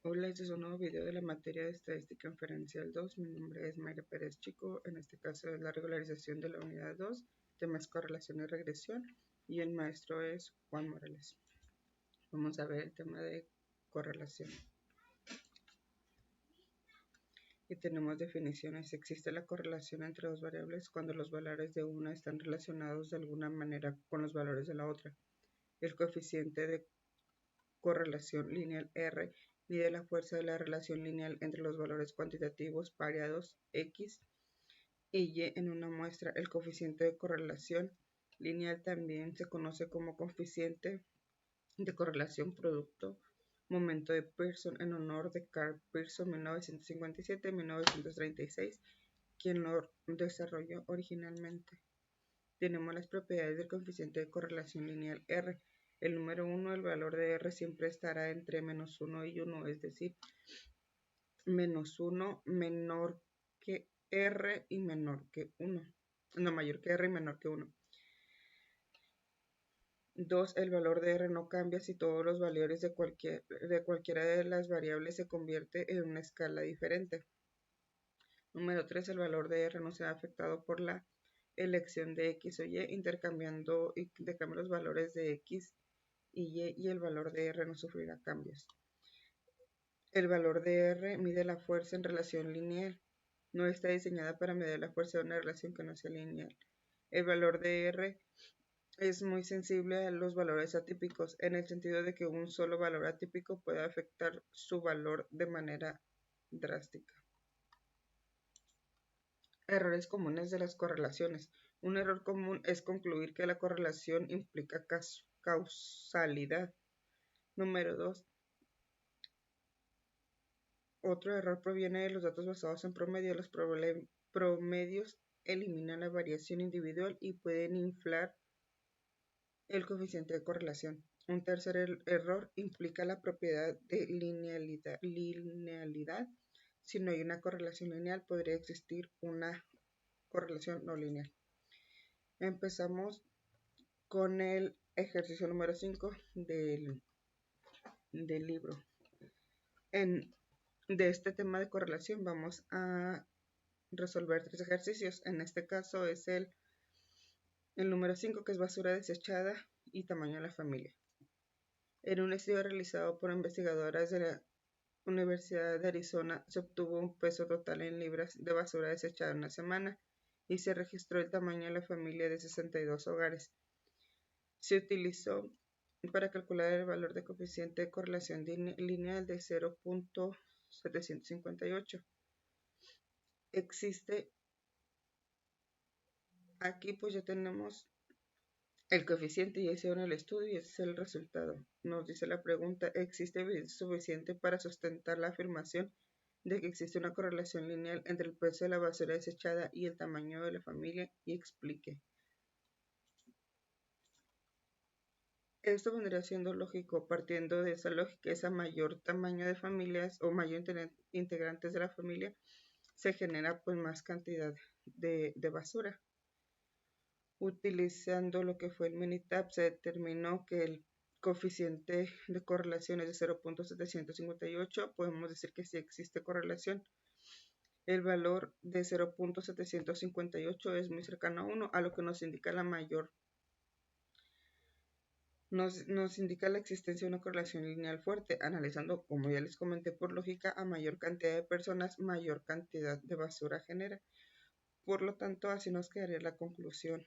Hola, este es un nuevo video de la materia de Estadística Inferencial 2. Mi nombre es Mayra Pérez Chico. En este caso es la regularización de la unidad 2, tema es correlación y regresión, y el maestro es Juan Morales. Vamos a ver el tema de correlación. Y tenemos definiciones. Existe la correlación entre dos variables cuando los valores de una están relacionados de alguna manera con los valores de la otra. El coeficiente de correlación lineal R mide la fuerza de la relación lineal entre los valores cuantitativos pareados X y Y en una muestra. El coeficiente de correlación lineal también se conoce como coeficiente de correlación producto momento de Pearson, en honor de Carl Pearson 1957-1936, quien lo desarrolló originalmente. Tenemos las propiedades del coeficiente de correlación lineal R. El número 1, el valor de R siempre estará entre menos 1 y 1, es decir, menos 1 menor que R y menor que 1. No, mayor que R y menor que 1. 2. El valor de R no cambia si todos los valores de cualquiera de las variables se convierte en una escala diferente. Número 3. El valor de R no se ha afectado por la elección de X o Y, intercambiando los valores de X y el valor de R no sufrirá cambios. El valor de R mide la fuerza en relación lineal. No está diseñada para medir la fuerza de una relación que no sea lineal. El valor de R es muy sensible a los valores atípicos, en el sentido de que un solo valor atípico puede afectar su valor de manera drástica. Errores comunes de las correlaciones. Un error común es concluir que la correlación implica causalidad. Número 2. Otro error proviene de los datos basados en promedio. Los promedios eliminan la variación individual y pueden inflar el coeficiente de correlación. Un tercer error implica la propiedad de linealidad. Si no hay una correlación lineal, podría existir una correlación no lineal. Empezamos con el ejercicio número 5 del libro. De este tema de correlación vamos a resolver 3 ejercicios. En este caso es el número 5, que es basura desechada y tamaño de la familia. En un estudio realizado por investigadoras de la Universidad de Arizona, se obtuvo un peso total en libras de basura desechada en una semana y se registró el tamaño de la familia de 62 hogares. Se utilizó para calcular el valor de coeficiente de correlación lineal de 0.758. Existe, aquí pues ya tenemos el coeficiente y ese en el estudio y ese es el resultado. Nos dice la pregunta: ¿existe evidencia suficiente para sustentar la afirmación de que existe una correlación lineal entre el peso de la basura desechada y el tamaño de la familia? Y explique. Esto vendría siendo lógico, partiendo de esa lógica. A mayor tamaño de familias o mayor integrantes de la familia, se genera pues más cantidad de basura. Utilizando lo que fue el Minitab, se determinó que el coeficiente de correlación es de 0.758. Podemos decir que sí existe correlación. El valor de 0.758 es muy cercano a 1, a lo que nos indica la mayor. Nos indica la existencia de una correlación lineal fuerte. Analizando, como ya les comenté, por lógica, a mayor cantidad de personas, mayor cantidad de basura genera. Por lo tanto, así nos quedaría la conclusión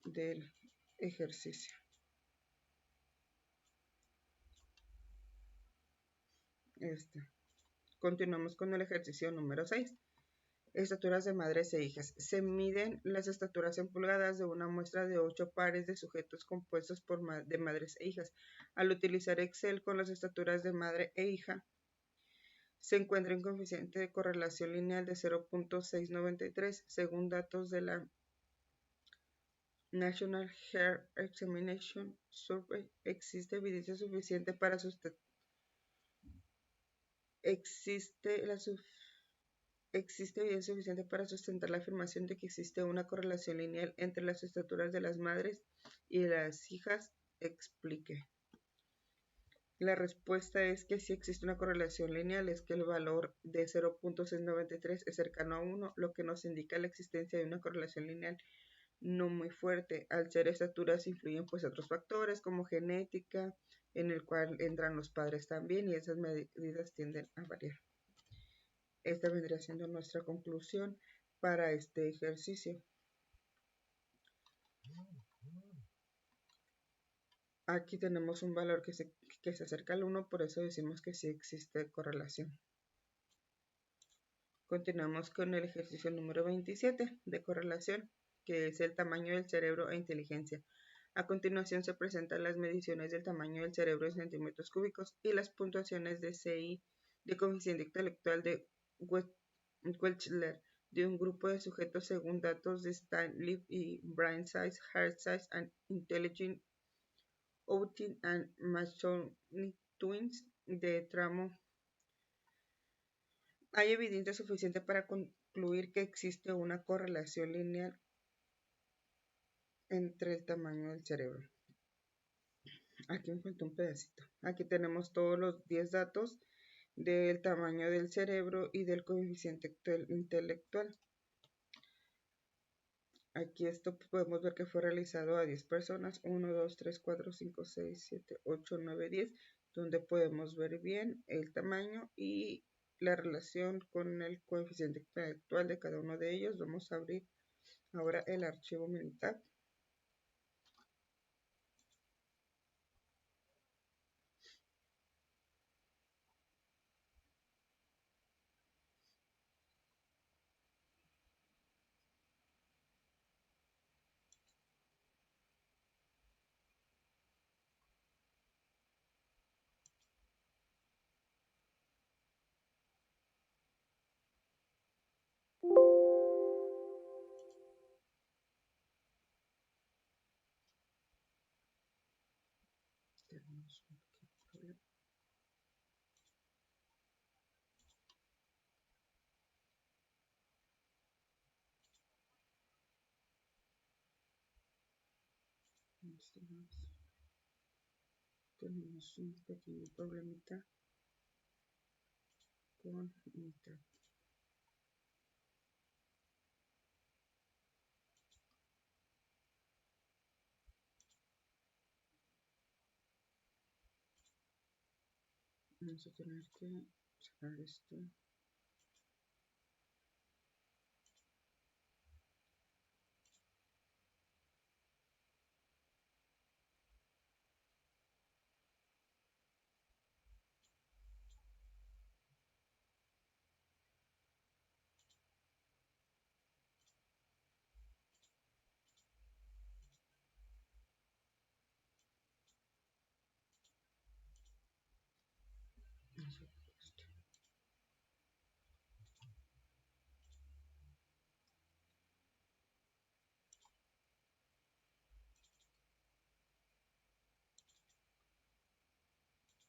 del ejercicio. Continuamos con el ejercicio número 6. Estaturas de madres e hijas. Se miden las estaturas en pulgadas de una muestra de 8 pares de sujetos compuestos de madres e hijas. Al utilizar Excel con las estaturas de madre e hija, se encuentra un coeficiente de correlación lineal de 0.693. Según datos de la National Hair Examination Survey, existe evidencia suficiente para sustentar la afirmación de que existe una correlación lineal entre las estaturas de las madres y las hijas. Explique. La respuesta es que si existe una correlación lineal, es que el valor de 0.693 es cercano a 1, lo que nos indica la existencia de una correlación lineal no muy fuerte. Al ser estaturas influyen pues otros factores como genética, en el cual entran los padres también, y esas medidas tienden a variar. Esta vendría siendo nuestra conclusión para este ejercicio. Aquí tenemos un valor que se acerca al 1, por eso decimos que sí existe correlación. Continuamos con el ejercicio número 27 de correlación, que es el tamaño del cerebro e inteligencia. A continuación se presentan las mediciones del tamaño del cerebro en centímetros cúbicos y las puntuaciones de CI de coeficiente intelectual de Wechsler de un grupo de sujetos según datos de Stan Leaf y Brain Size, Heart Size and Intelligence Outing and Masonic Twins de tramo. Hay evidencia suficiente para concluir que existe una correlación lineal entre el tamaño del cerebro. Aquí me falta un pedacito. Aquí tenemos todos los 10 datos del tamaño del cerebro y del coeficiente intelectual. Aquí esto podemos ver que fue realizado a 10 personas, 1, 2, 3, 4, 5, 6, 7, 8, 9, 10, donde podemos ver bien el tamaño y la relación con el coeficiente intelectual de cada uno de ellos. Vamos a abrir ahora el archivo Minitab. Tenemos un pequeño problema. Tenemos un pequeño problemita con Minitab. Vamos a tener que sacar esto.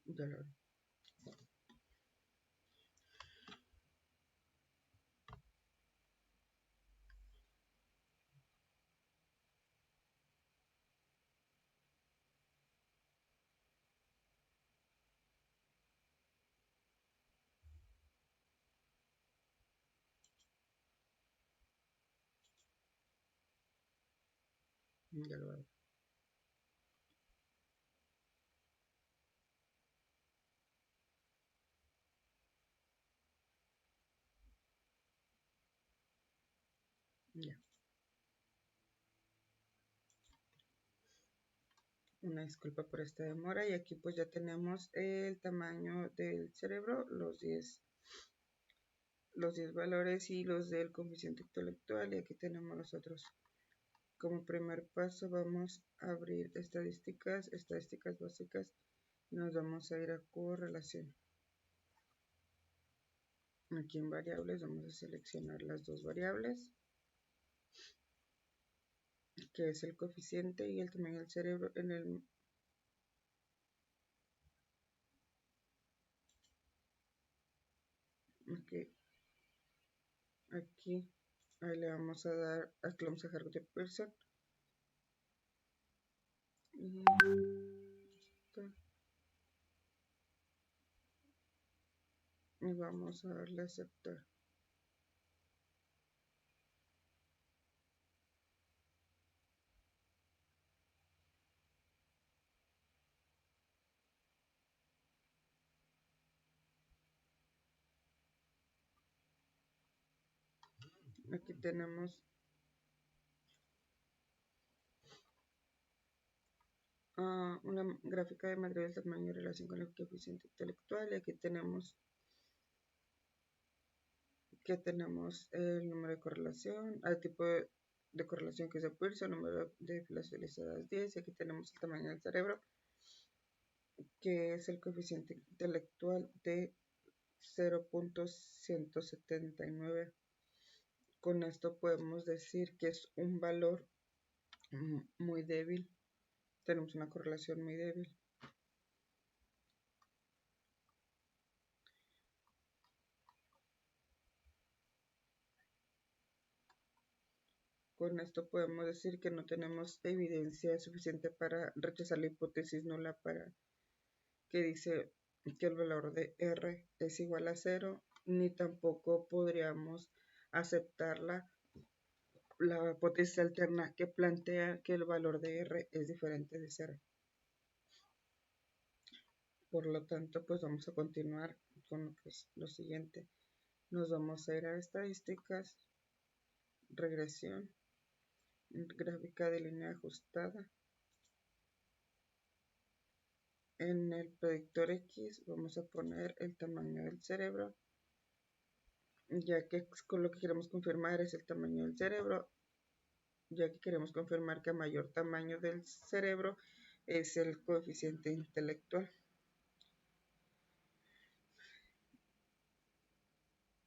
Ya lo haré. Ya lo haré. Ya. Una disculpa por esta demora, y aquí pues ya tenemos el tamaño del cerebro, los 10 valores y los del coeficiente intelectual, y aquí tenemos los otros. Como primer paso vamos a abrir estadísticas básicas, y nos vamos a ir a correlación. Aquí en variables vamos a seleccionar las dos variables, que es el coeficiente y el tamaño del cerebro en el aquí ahí le vamos a dar, aquí vamos a dejar de person y y vamos a darle a aceptar. Aquí tenemos una gráfica de matriz del tamaño en relación con el coeficiente intelectual, y aquí tenemos que tenemos el número de correlación, el tipo de correlación que es de Pearson, el número de filas utilizadas 10, y aquí tenemos el tamaño del cerebro, que es el coeficiente intelectual de 0.179. Con esto podemos decir que es un valor muy débil, tenemos una correlación muy débil. Con esto podemos decir que no tenemos evidencia suficiente para rechazar la hipótesis nula para que dice que el valor de R es igual a 0, ni tampoco podríamos aceptar la hipótesis alterna que plantea que el valor de R es diferente de 0. Por lo tanto, pues vamos a continuar con lo siguiente. Nos vamos a ir a estadísticas, regresión, gráfica de línea ajustada. En el predictor X vamos a poner el tamaño del cerebro, ya que con lo que queremos confirmar es el tamaño del cerebro, ya que queremos confirmar que a mayor tamaño del cerebro es el coeficiente intelectual.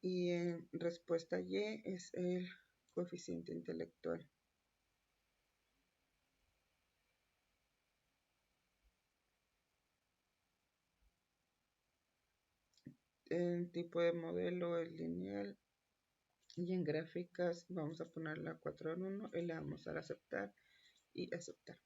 Y en respuesta Y es el coeficiente intelectual. En tipo de modelo es lineal, y en gráficas vamos a poner la 4 en 1 y le vamos a dar a aceptar y aceptar.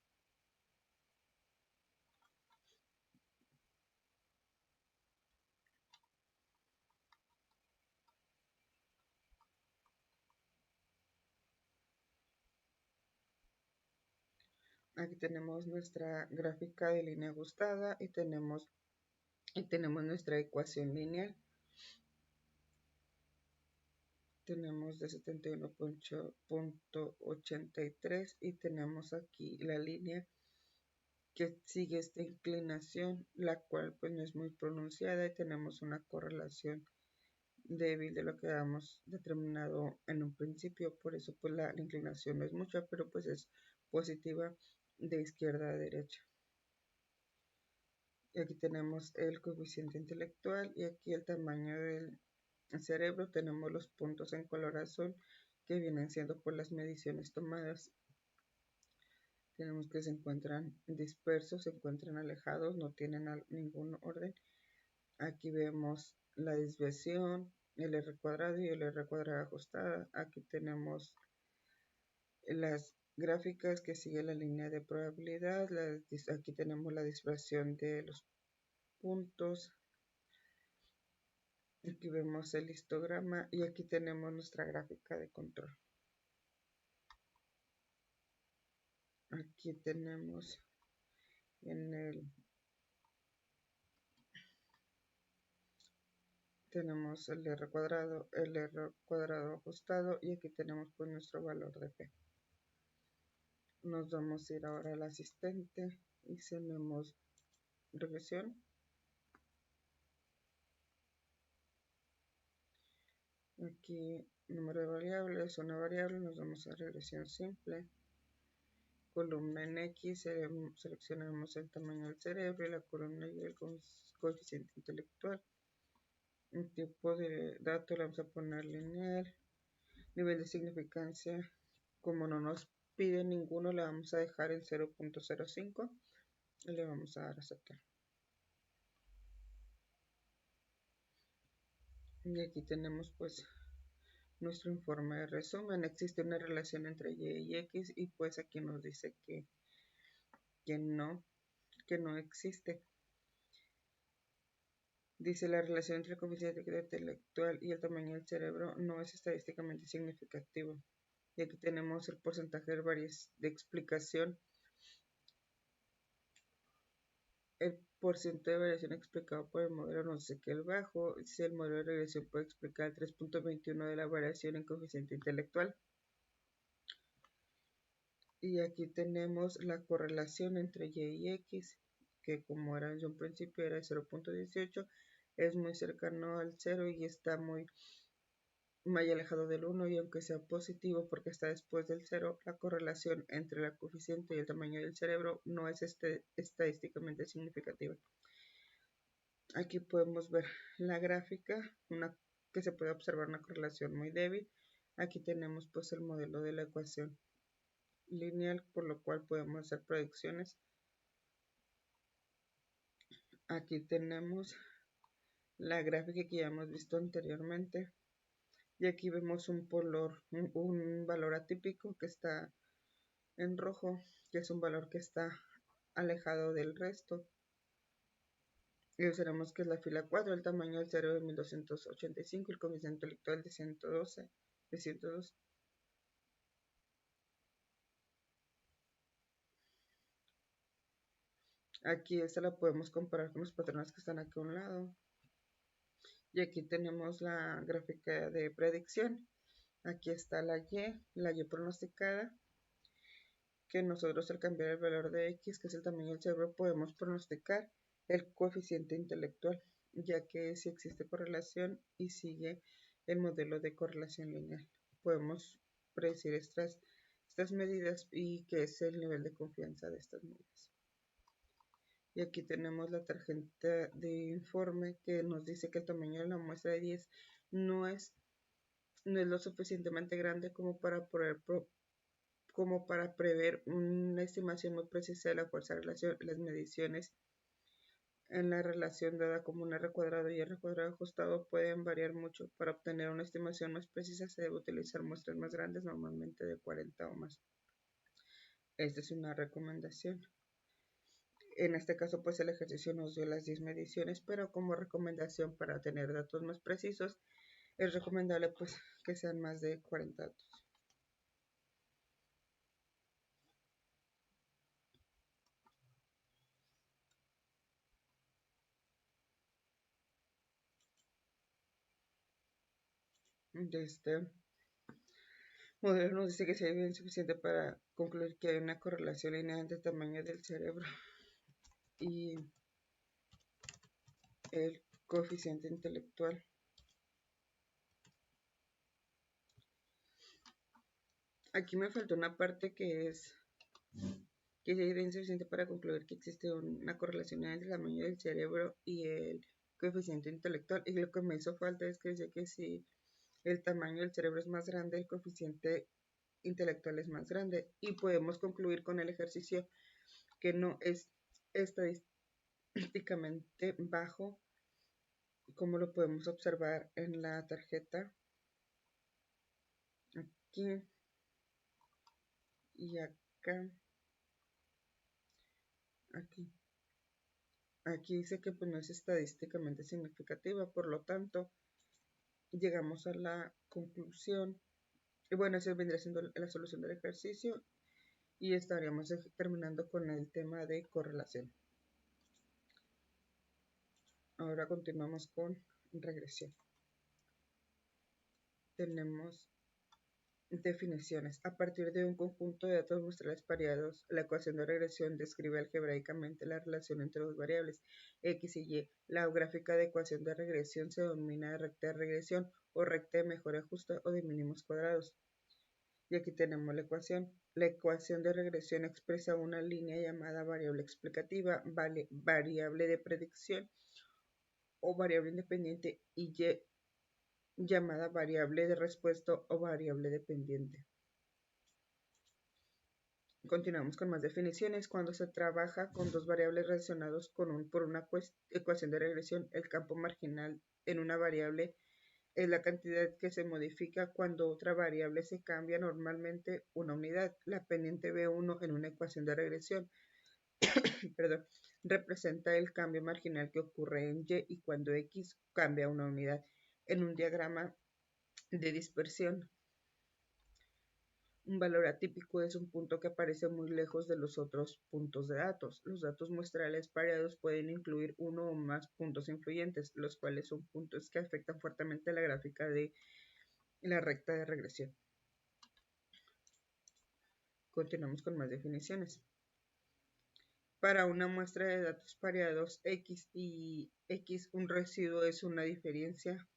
Aquí tenemos nuestra gráfica de línea ajustada y tenemos nuestra ecuación lineal. Tenemos de 71.83 y tenemos aquí la línea que sigue esta inclinación, la cual pues no es muy pronunciada, y tenemos una correlación débil de lo que habíamos determinado en un principio. Por eso pues la inclinación no es mucha, pero pues es positiva de izquierda a derecha. Y aquí tenemos el coeficiente intelectual y aquí el tamaño del cerebro. Tenemos los puntos en color azul que vienen siendo por las mediciones tomadas. Tenemos que se encuentran dispersos, se encuentran alejados, no tienen ningún orden. Aquí vemos la desviación, el R cuadrado y el R cuadrado ajustada. Aquí tenemos las gráficas que sigue la línea de probabilidad. Aquí tenemos la dispersión de los puntos. Aquí vemos el histograma y aquí tenemos nuestra gráfica de control. Aquí tenemos tenemos el R cuadrado ajustado, y aquí tenemos pues nuestro valor de P. Nos vamos a ir ahora al asistente y tenemos regresión. Aquí número de variables, una variable, nos vamos a regresión simple. Columna en X, seleccionamos el tamaño del cerebro, y la columna Y el coeficiente intelectual. Un tipo de dato le vamos a poner lineal. Nivel de significancia, como no nos pide ninguno, le vamos a dejar el 0.05 y le vamos a dar a aceptar. Y aquí tenemos pues nuestro informe de resumen. Existe una relación entre Y y X, y pues aquí nos dice que no existe. Dice, la relación entre el coeficiente intelectual y el tamaño del cerebro no es estadísticamente significativo. Y aquí tenemos el porcentaje de explicación. El porcentaje de variación explicado por el modelo nos dice que el bajo. Si el modelo de regresión puede explicar el 3.21 de la variación en coeficiente intelectual. Y aquí tenemos la correlación entre Y y X, que como era en un principio era 0.18, es muy cercano al 0 y está muy alejado del 1, y aunque sea positivo porque está después del 0, la correlación entre la coeficiente y el tamaño del cerebro no es estadísticamente significativa. Aquí podemos ver la gráfica, que se puede observar una correlación muy débil. Aquí tenemos pues el modelo de la ecuación lineal, por lo cual podemos hacer predicciones. Aquí tenemos la gráfica que ya hemos visto anteriormente, y aquí vemos un valor atípico que está en rojo, que es un valor que está alejado del resto. Y observamos que es la fila 4, el tamaño del cerebro de 1285, el coeficiente intelectual de 112, de 102. Aquí esta la podemos comparar con los patrones que están aquí a un lado. Y aquí tenemos la gráfica de predicción. Aquí está la Y pronosticada, que nosotros al cambiar el valor de X, que es el tamaño del cerebro, podemos pronosticar el coeficiente intelectual, ya que si existe correlación y sigue el modelo de correlación lineal, podemos predecir estas medidas y qué es el nivel de confianza de estas medidas. Y aquí tenemos la tarjeta de informe que nos dice que el tamaño de la muestra de 10 no es lo suficientemente grande como para prever una estimación muy precisa de la fuerza de relación. Las mediciones en la relación dada como un R cuadrado y R cuadrado ajustado pueden variar mucho. Para obtener una estimación más precisa se debe utilizar muestras más grandes, normalmente de 40 o más. Esta es una recomendación. En este caso, pues el ejercicio nos dio las 10 mediciones, pero como recomendación para tener datos más precisos, es recomendable pues que sean más de 40 datos. De este modelo nos dice que si hay evidencia suficiente para concluir que hay una correlación lineal entre el tamaño del cerebro y el coeficiente intelectual. Aquí me faltó una parte que es que si hay evidencia suficiente para concluir que existe una correlación entre el tamaño del cerebro y el coeficiente intelectual. Y lo que me hizo falta es que dice que si el tamaño del cerebro es más grande, el coeficiente intelectual es más grande, y podemos concluir con el ejercicio que no es estadísticamente bajo, como lo podemos observar en la tarjeta aquí y acá. Aquí dice que pues no es estadísticamente significativa, por lo tanto llegamos a la conclusión, y bueno, eso vendría siendo la solución del ejercicio, y estaríamos terminando con el tema de correlación. Ahora continuamos con regresión. Tenemos definiciones. A partir de un conjunto de datos muestrales pareados, la ecuación de regresión describe algebraicamente la relación entre dos variables, X y Y. La gráfica de ecuación de regresión se denomina recta de regresión o recta de mejor ajuste o de mínimos cuadrados. Y aquí tenemos la ecuación. La ecuación de regresión expresa una línea llamada variable explicativa, variable de predicción o variable independiente, y Y llamada variable de respuesta o variable dependiente. Continuamos con más definiciones. Cuando se trabaja con dos variables relacionadas por una ecuación de regresión, el campo marginal en una variable es la cantidad que se modifica cuando otra variable se cambia, normalmente una unidad. La pendiente B1 en una ecuación de regresión perdón, representa el cambio marginal que ocurre en Y y cuando X cambia una unidad. En un diagrama de dispersión, un valor atípico es un punto que aparece muy lejos de los otros puntos de datos. Los datos muestrales pareados pueden incluir uno o más puntos influyentes, los cuales son puntos que afectan fuertemente la gráfica de la recta de regresión. Continuamos con más definiciones. Para una muestra de datos pareados X y X, un residuo es una diferencia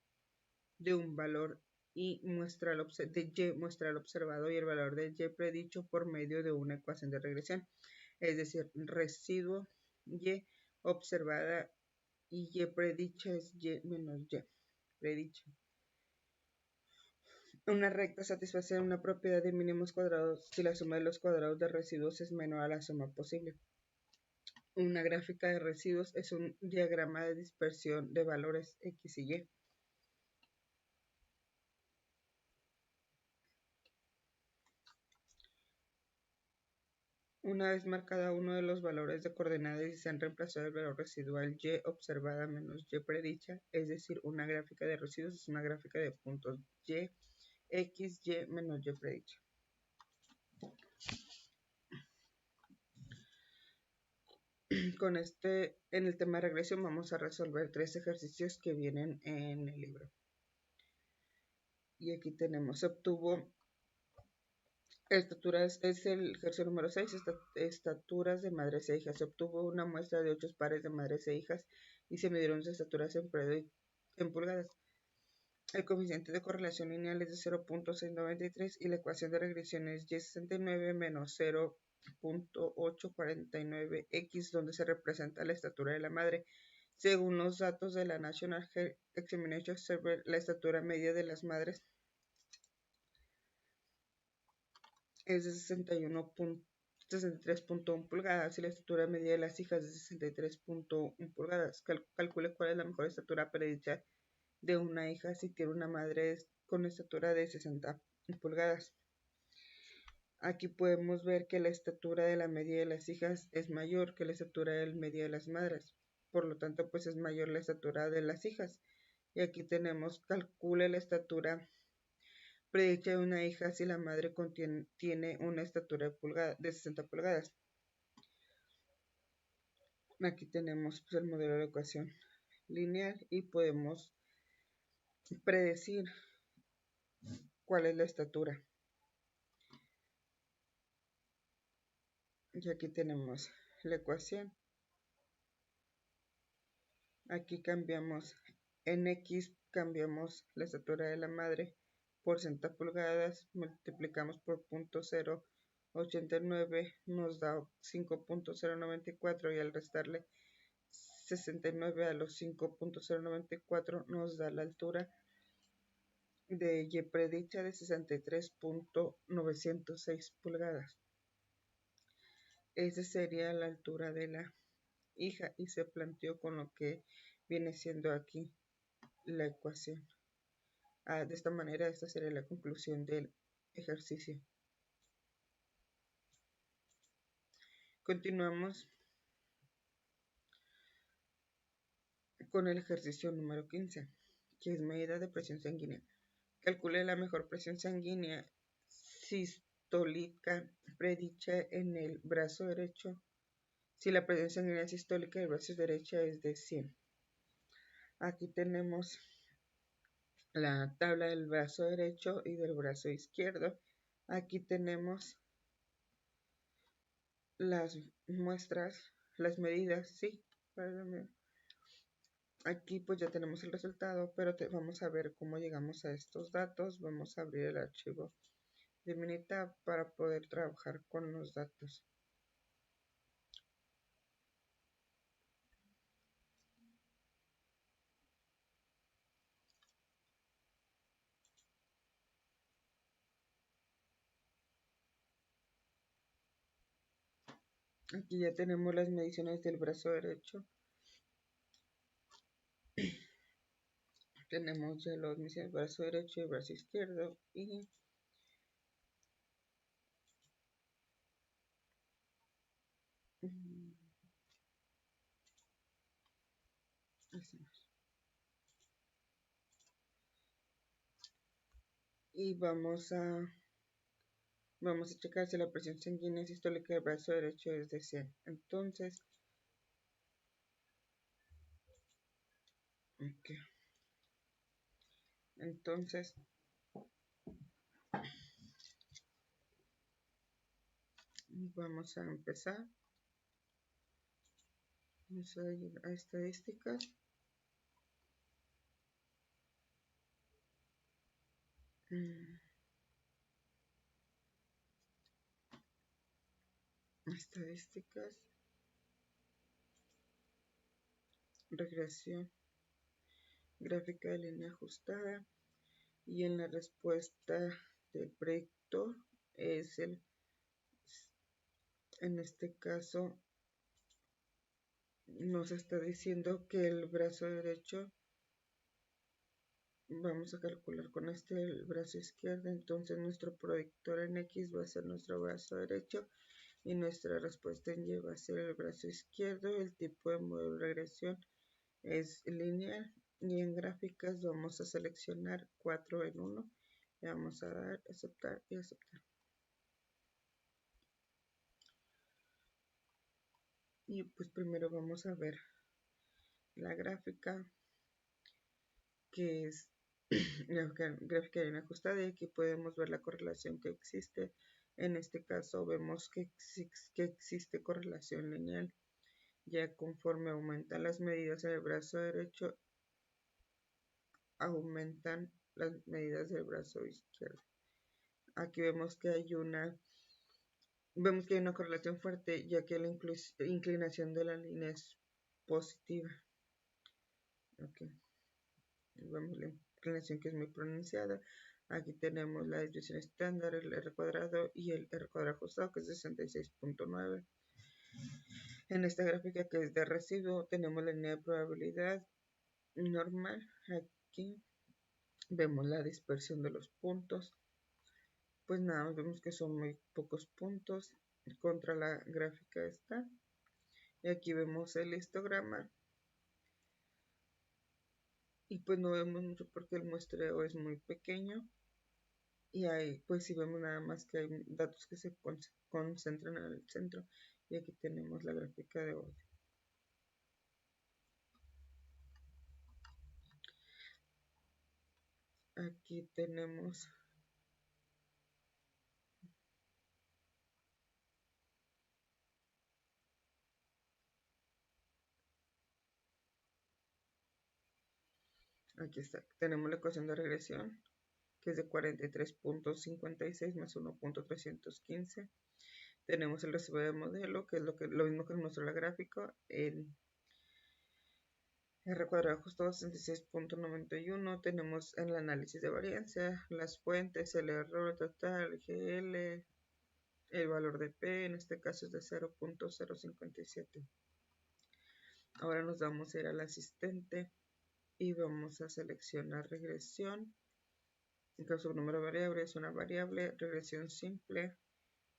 de un valor y muestra de Y muestra el observado y el valor de Y predicho por medio de una ecuación de regresión. Es decir, residuo Y observada y Y predicha es Y menos Y predicha. Una recta satisface una propiedad de mínimos cuadrados si la suma de los cuadrados de residuos es menor a la suma posible. Una gráfica de residuos es un diagrama de dispersión de valores X y Y. Una vez marcada uno de los valores de coordenadas y se han reemplazado el valor residual Y observada menos Y predicha, es decir, una gráfica de residuos es una gráfica de puntos Y, X, Y menos Y predicha. En el tema de regresión vamos a resolver 3 ejercicios que vienen en el libro. Y aquí tenemos, se obtuvo estaturas, es el ejercicio número 6, estaturas de madres e hijas. Se obtuvo una muestra de 8 pares de madres e hijas y se midieron sus estaturas en pulgadas. El coeficiente de correlación lineal es de 0.693 y la ecuación de regresión es Y69 menos 0.849x, donde se representa la estatura de la madre. Según los datos de la National Health Examination Survey, la estatura media de las madres es de 63.1 pulgadas y la estatura media de las hijas es de 63.1 pulgadas. Calcule cuál es la mejor estatura predicha de una hija si tiene una madre con estatura de 60 pulgadas. Aquí podemos ver que la estatura de la media de las hijas es mayor que la estatura del medio de las madres. Por lo tanto, pues es mayor la estatura de las hijas. Y aquí tenemos, calcule la estatura predicha de una hija si la madre tiene una estatura de 60 pulgadas. Aquí tenemos pues, el modelo de ecuación lineal y podemos predecir cuál es la estatura. Y aquí tenemos la ecuación. Aquí cambiamos en X, cambiamos la estatura de la madre por 60 pulgadas, multiplicamos por 0.089, nos da 5.094 y al restarle 69 a los 5.094 nos da la altura de Y predicha de 63.906 pulgadas. Esa sería la altura de la hija y se planteó con lo que viene siendo aquí la ecuación. De esta manera, esta sería la conclusión del ejercicio. Continuamos con el ejercicio número 15, que es medida de presión sanguínea. Calcule la mejor presión sanguínea sistólica predicha en el brazo derecho si la presión sanguínea sistólica del brazo derecho es de 100. Aquí tenemos la tabla del brazo derecho y del brazo izquierdo. Aquí tenemos las muestras, las medidas, sí. Aquí pues ya tenemos el resultado, pero vamos a ver cómo llegamos a estos datos. Vamos a abrir el archivo de Minitab para poder trabajar con los datos. Aquí ya tenemos las mediciones del brazo derecho. Tenemos ya las mediciones del brazo derecho y el brazo izquierdo. Y Y vamos a checar si la presión sanguínea sistólica del brazo derecho es de 100. Entonces, vamos a empezar. Vamos a ir a estadísticas. Estadísticas, regresión, gráfica de línea ajustada, y en la respuesta del predictor es en este caso nos está diciendo que el brazo derecho, vamos a calcular con el brazo izquierdo, entonces nuestro predictor en X va a ser nuestro brazo derecho y nuestra respuesta en Y va a ser el brazo izquierdo. El tipo de modelo de regresión es lineal y en gráficas vamos a seleccionar 4 en 1. Le vamos a dar aceptar y aceptar. Y pues primero vamos a ver la gráfica, que es la gráfica de una ajustada, y aquí podemos ver la correlación que existe. En este caso vemos que existe correlación lineal. Ya conforme aumentan las medidas en el brazo derecho, aumentan las medidas del brazo izquierdo. Aquí vemos que hay una correlación fuerte, ya que la inclinación de la línea es positiva. Vemos la inclinación que es muy pronunciada. Aquí tenemos la desviación estándar, el R cuadrado y el R cuadrado ajustado, que es 66.9. En esta gráfica, que es de residuo, tenemos la línea de probabilidad normal. Aquí vemos la dispersión de los puntos. Pues nada, vemos que son muy pocos puntos contra la gráfica esta. Y aquí vemos el histograma. Y pues no vemos mucho porque el muestreo es muy pequeño. Y ahí pues sí vemos nada más que hay datos que se concentran en el centro. Y aquí tenemos la gráfica de orden. Aquí tenemos aquí está, tenemos la ecuación de regresión, que es de 43.56 más 1.315. Tenemos el recibo de modelo, que es lo mismo que nos muestra la gráfica. El R cuadrado ajustado 66.91. Tenemos el análisis de varianza, las fuentes, el error total, GL, el valor de P, en este caso es de 0.057. Ahora nos vamos a ir al asistente y vamos a seleccionar regresión. En caso de número de variable es una variable, regresión simple.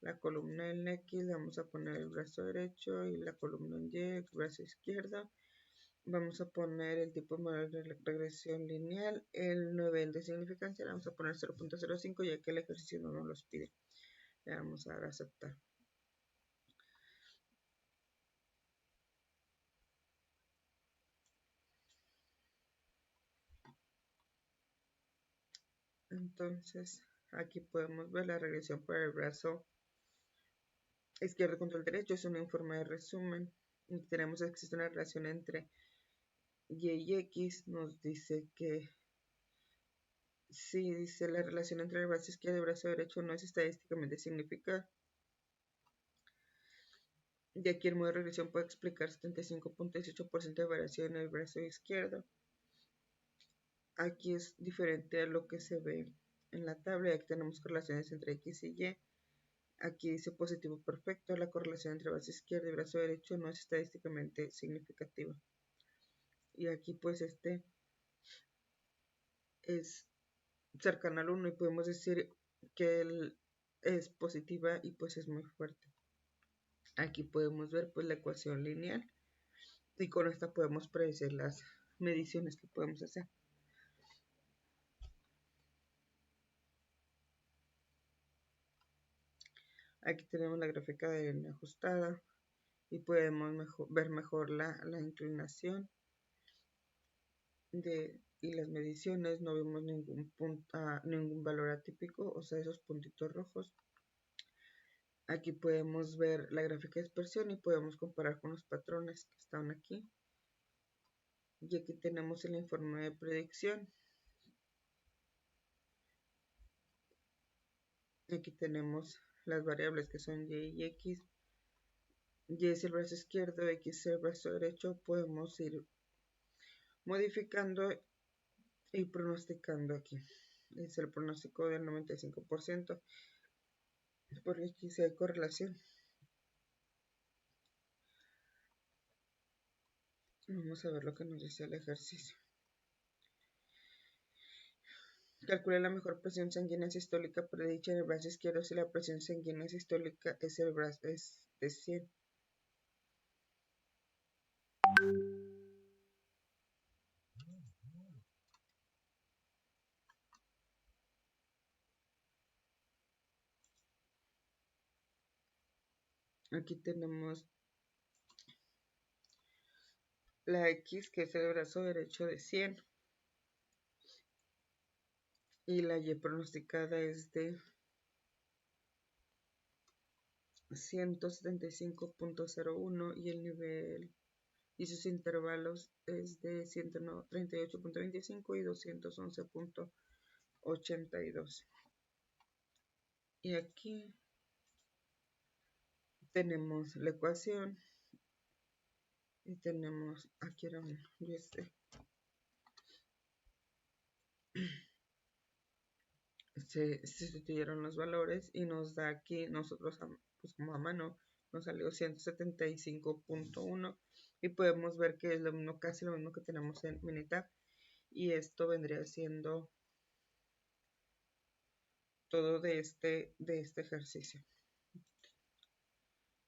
La columna en X le vamos a poner el brazo derecho y la columna en Y el brazo izquierdo. Vamos a poner el tipo de modelo de regresión lineal. El nivel de significancia le vamos a poner 0.05, ya que el ejercicio no nos los pide. Le vamos a dar a aceptar. Entonces aquí podemos ver la regresión por el brazo izquierdo contra el derecho. Es un informe de resumen. Y tenemos que existe una relación entre Y y X. Nos dice que sí, dice la relación entre el brazo izquierdo y el brazo derecho no es estadísticamente significativa. Y aquí el modo de regresión puede explicar 75.18% de variación en el brazo izquierdo. Aquí es diferente a lo que se ve en la tabla. Aquí tenemos correlaciones entre X y Y. Aquí dice positivo perfecto. La correlación entre brazo izquierdo y brazo derecho no es estadísticamente significativa. Y aquí pues es cercano al 1 y podemos decir que él es positiva y pues es muy fuerte. Aquí podemos ver pues la ecuación lineal y con esta podemos predecir las mediciones que podemos hacer. Aquí tenemos la gráfica de línea ajustada y podemos ver mejor la inclinación y las mediciones. No vemos ningún valor atípico, o sea, esos puntitos rojos. Aquí podemos ver la gráfica de dispersión y podemos comparar con los patrones que están aquí. Y aquí tenemos el informe de predicción. Aquí tenemos las variables que son y y x. Y es el brazo izquierdo, x es el brazo derecho. Podemos ir modificando y pronosticando aquí. Es el pronóstico del 95%, porque aquí sí hay correlación. Vamos a ver lo que nos dice el ejercicio. Calcula la mejor presión sanguínea sistólica predicha en el brazo izquierdo si la presión sanguínea sistólica es de 100. Aquí tenemos la X, que es el brazo derecho de 100, y la Y pronosticada es de 175.01 y el nivel y sus intervalos es de 138.25 y 211.82. Y aquí tenemos la ecuación y tenemos aquí era un se sustituyeron los valores y nos da aquí nosotros pues como a mano nos salió 175.1 y podemos ver que es lo mismo, casi lo mismo que tenemos en Minitab, y esto vendría siendo todo de este ejercicio.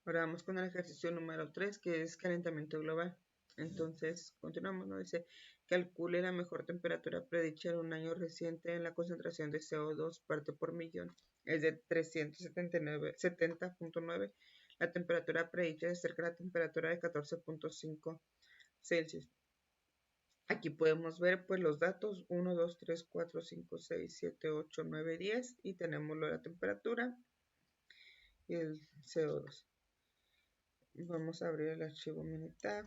Ahora vamos con el ejercicio número 3, que es calentamiento global. Entonces, continuamos, ¿no? Dice, calcule la mejor temperatura predicha en un año reciente en la concentración de CO2 parte por millón. Es de 370.9. La temperatura predicha es cerca de la temperatura de 14.5 Celsius. Aquí podemos ver pues los datos 1, 2, 3, 4, 5, 6, 7, 8, 9, 10 y tenemos lo de la temperatura y el CO2. Vamos a abrir el archivo Minitab.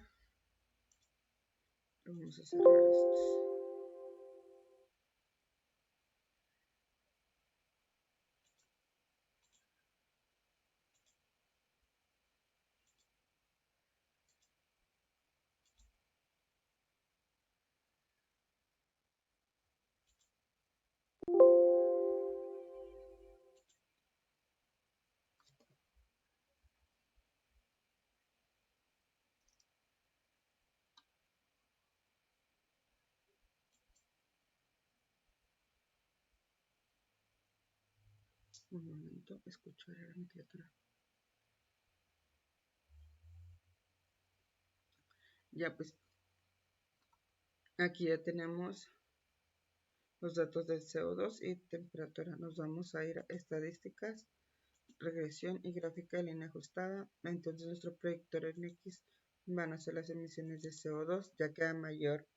Vamos a cerrar estos. Un momento, escuchar la nomenclatura. Ya pues, aquí ya tenemos los datos del CO2 y temperatura. Nos vamos a ir a estadísticas, regresión y gráfica de línea ajustada. Entonces nuestro predictor en X van a ser las emisiones de CO2, ya que a mayor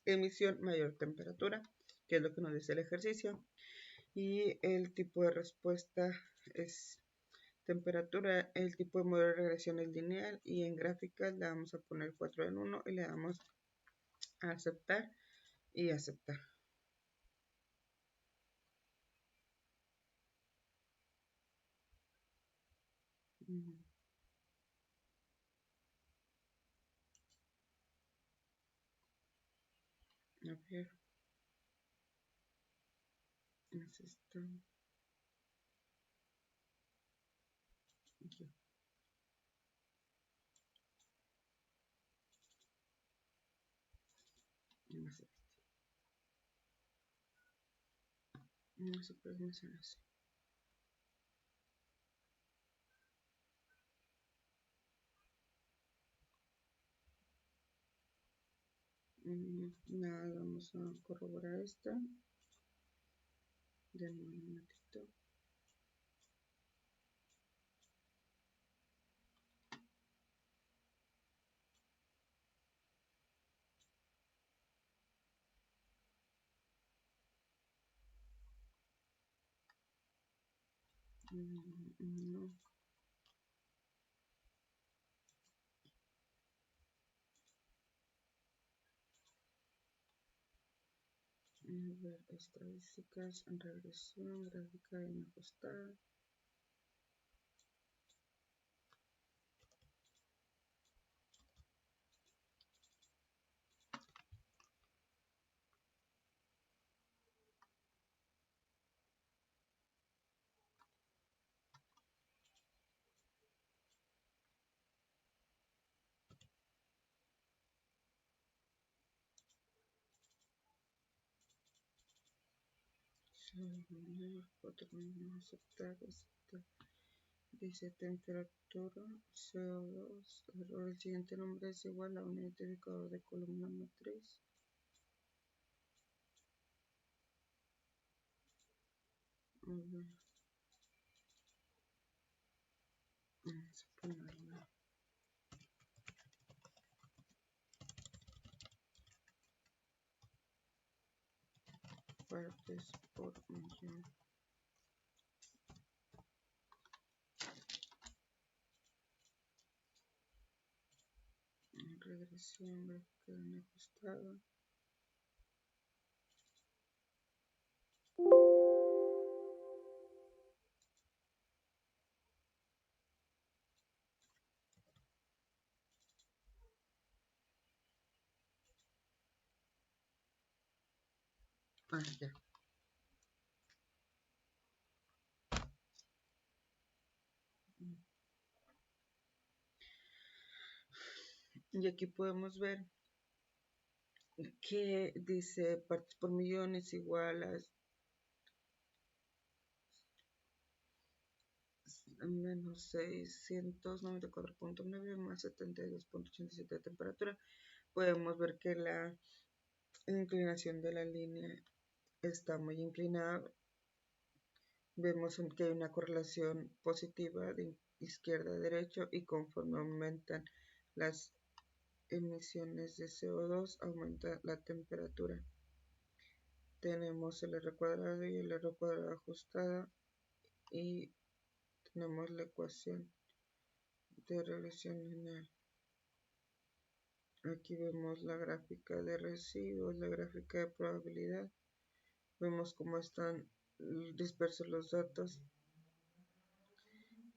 emisión, mayor temperatura, que es lo que nos dice el ejercicio. Y el tipo de respuesta es temperatura. El tipo de modelo de regresión es lineal y en gráficas le vamos a poner 4 en 1 y le damos a aceptar y aceptar. A ver, es esto. Aquí. Vamos a no se puede mencionar así. Nada, vamos a corroborar esta. De nuevo un momentito. No. A ver, estadísticas, regresión, gráfica bien ajustada. Patrón no aceptado, dice temperatura, CO2, error, el siguiente nombre es igual a un identificador de columna matriz. A ver. Vamos a ponerla. Partes por millón. Regresión gráfica bien ajustada. Ya. Y aquí podemos ver que dice partes por millón es igual a menos 694.9 más 72.87 de temperatura. Podemos ver que la inclinación de la línea está muy inclinada. Vemos que hay una correlación positiva de izquierda a derecha y conforme aumentan las emisiones de CO2 aumenta la temperatura. Tenemos el R cuadrado y el R cuadrado ajustada y tenemos la ecuación de regresión lineal. Aquí vemos la gráfica de residuos, la gráfica de probabilidad. Vemos cómo están dispersos los datos.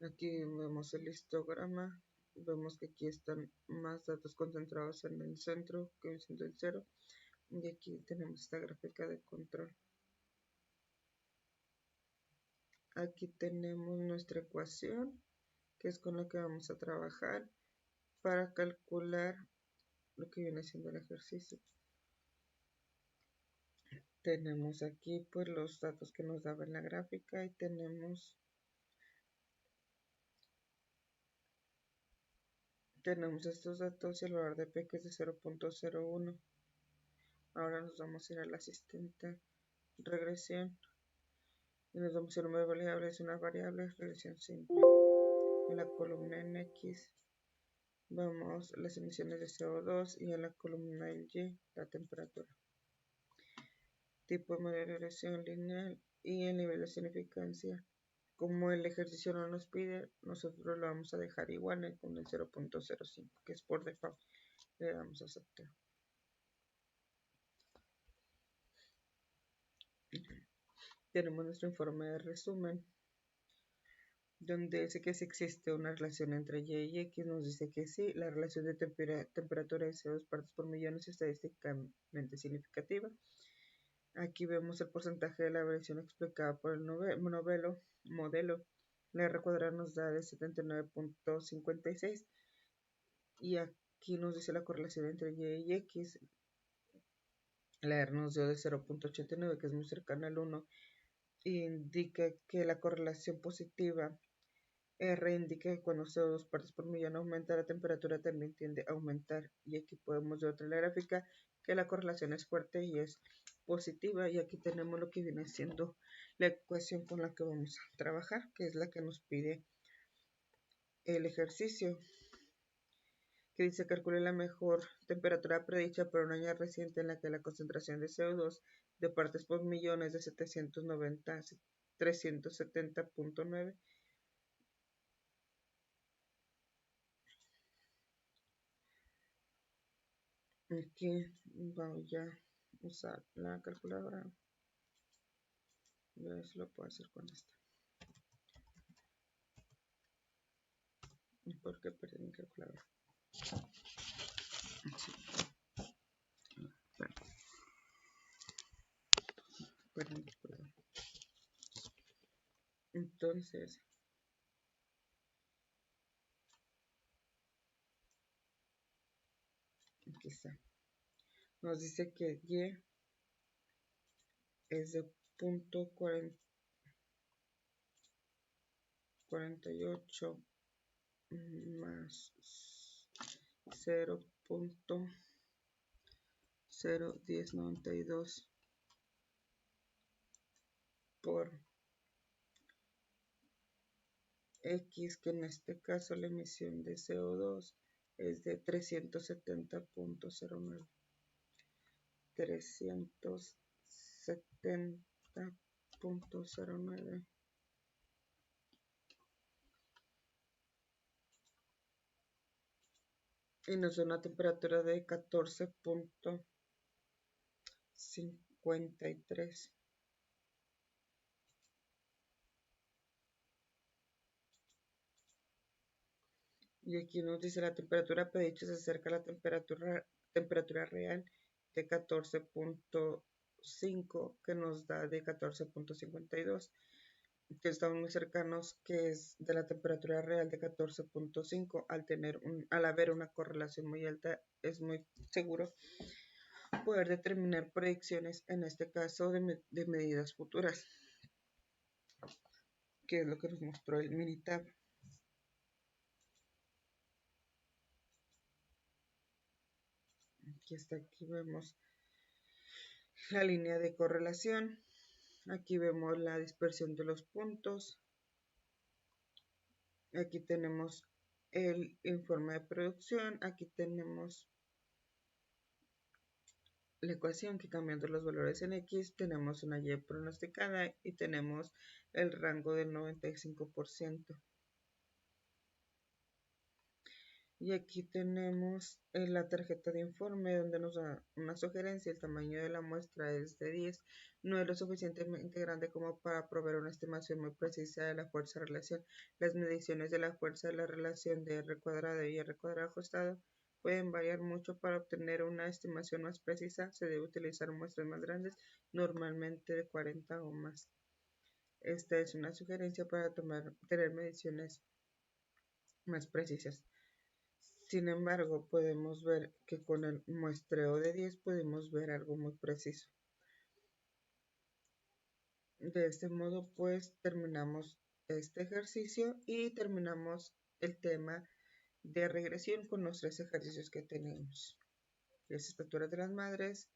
Aquí vemos el histograma. Vemos que aquí están más datos concentrados en el centro que en el cero. Y aquí tenemos esta gráfica de control. Aquí tenemos nuestra ecuación, que es con la que vamos a trabajar para calcular lo que viene siendo el ejercicio. Tenemos aquí pues los datos que nos daba en la gráfica y tenemos estos datos y el valor de P que es de 0.01. Ahora nos vamos a ir al asistente regresión y nos vamos a ir a número de variables, una variable, regresión simple. En la columna en X vamos las emisiones de CO2 y en la columna en Y la temperatura. Tipo de modelo de regresión lineal y el nivel de significancia. Como el ejercicio no nos pide, nosotros lo vamos a dejar igual con el 0.05, que es por default. Le damos a aceptar. Tenemos nuestro informe de resumen, donde dice que si existe una relación entre Y y X, nos dice que sí. La relación de temperatura de CO2 partes por millón es estadísticamente significativa. Aquí vemos el porcentaje de la variación explicada por el modelo. La R cuadrada nos da de 79.56 y aquí nos dice la correlación entre Y y X. La R nos dio de 0.89, que es muy cercana al 1, e indica que la correlación positiva R indica que cuando CO2 partes por millón aumenta, la temperatura también tiende a aumentar. Y aquí podemos ver otra gráfica que la correlación es fuerte y es positiva. Y aquí tenemos lo que viene siendo la ecuación con la que vamos a trabajar, que es la que nos pide el ejercicio, que dice calcule la mejor temperatura predicha para un año reciente en la que la concentración de CO2 de partes por millón es de 790 370.9. Aquí voy a usar la calculadora. A ver si lo puedo hacer con esta. ¿Por qué perdí mi calculadora? Sí. Perdí mi calculadora. Entonces, aquí está. Nos dice que Y es de 0.48 más 0.01092 por X, que en este caso la emisión de CO2 es de 370.09. 370.09 y nos da una temperatura de 14.53. Y aquí nos dice la temperatura predicha se acerca a la temperatura real de 14.5, que nos da de 14.52, que estamos muy cercanos, que es de la temperatura real de 14.5. Al haber una correlación muy alta, es muy seguro poder determinar predicciones, en este caso de medidas futuras, que es lo que nos mostró el Minitab. Aquí vemos la línea de correlación. Aquí vemos la dispersión de los puntos. Aquí tenemos el informe de producción. Aquí tenemos la ecuación que, cambiando los valores en X, tenemos una Y pronosticada y tenemos el rango del 95%. Y aquí tenemos la tarjeta de informe, donde nos da una sugerencia. El tamaño de la muestra es de 10. No es lo suficientemente grande como para proveer una estimación muy precisa de la fuerza-relación. Las mediciones de la fuerza de la relación de R cuadrado y R cuadrado ajustado pueden variar mucho. Para obtener una estimación más precisa, se debe utilizar muestras más grandes, normalmente de 40 o más. Esta es una sugerencia para tener mediciones más precisas. Sin embargo, podemos ver que con el muestreo de 10 podemos ver algo muy preciso. De este modo, pues terminamos este ejercicio y terminamos el tema de regresión con los 3 ejercicios que tenemos. Las estaturas de las madres,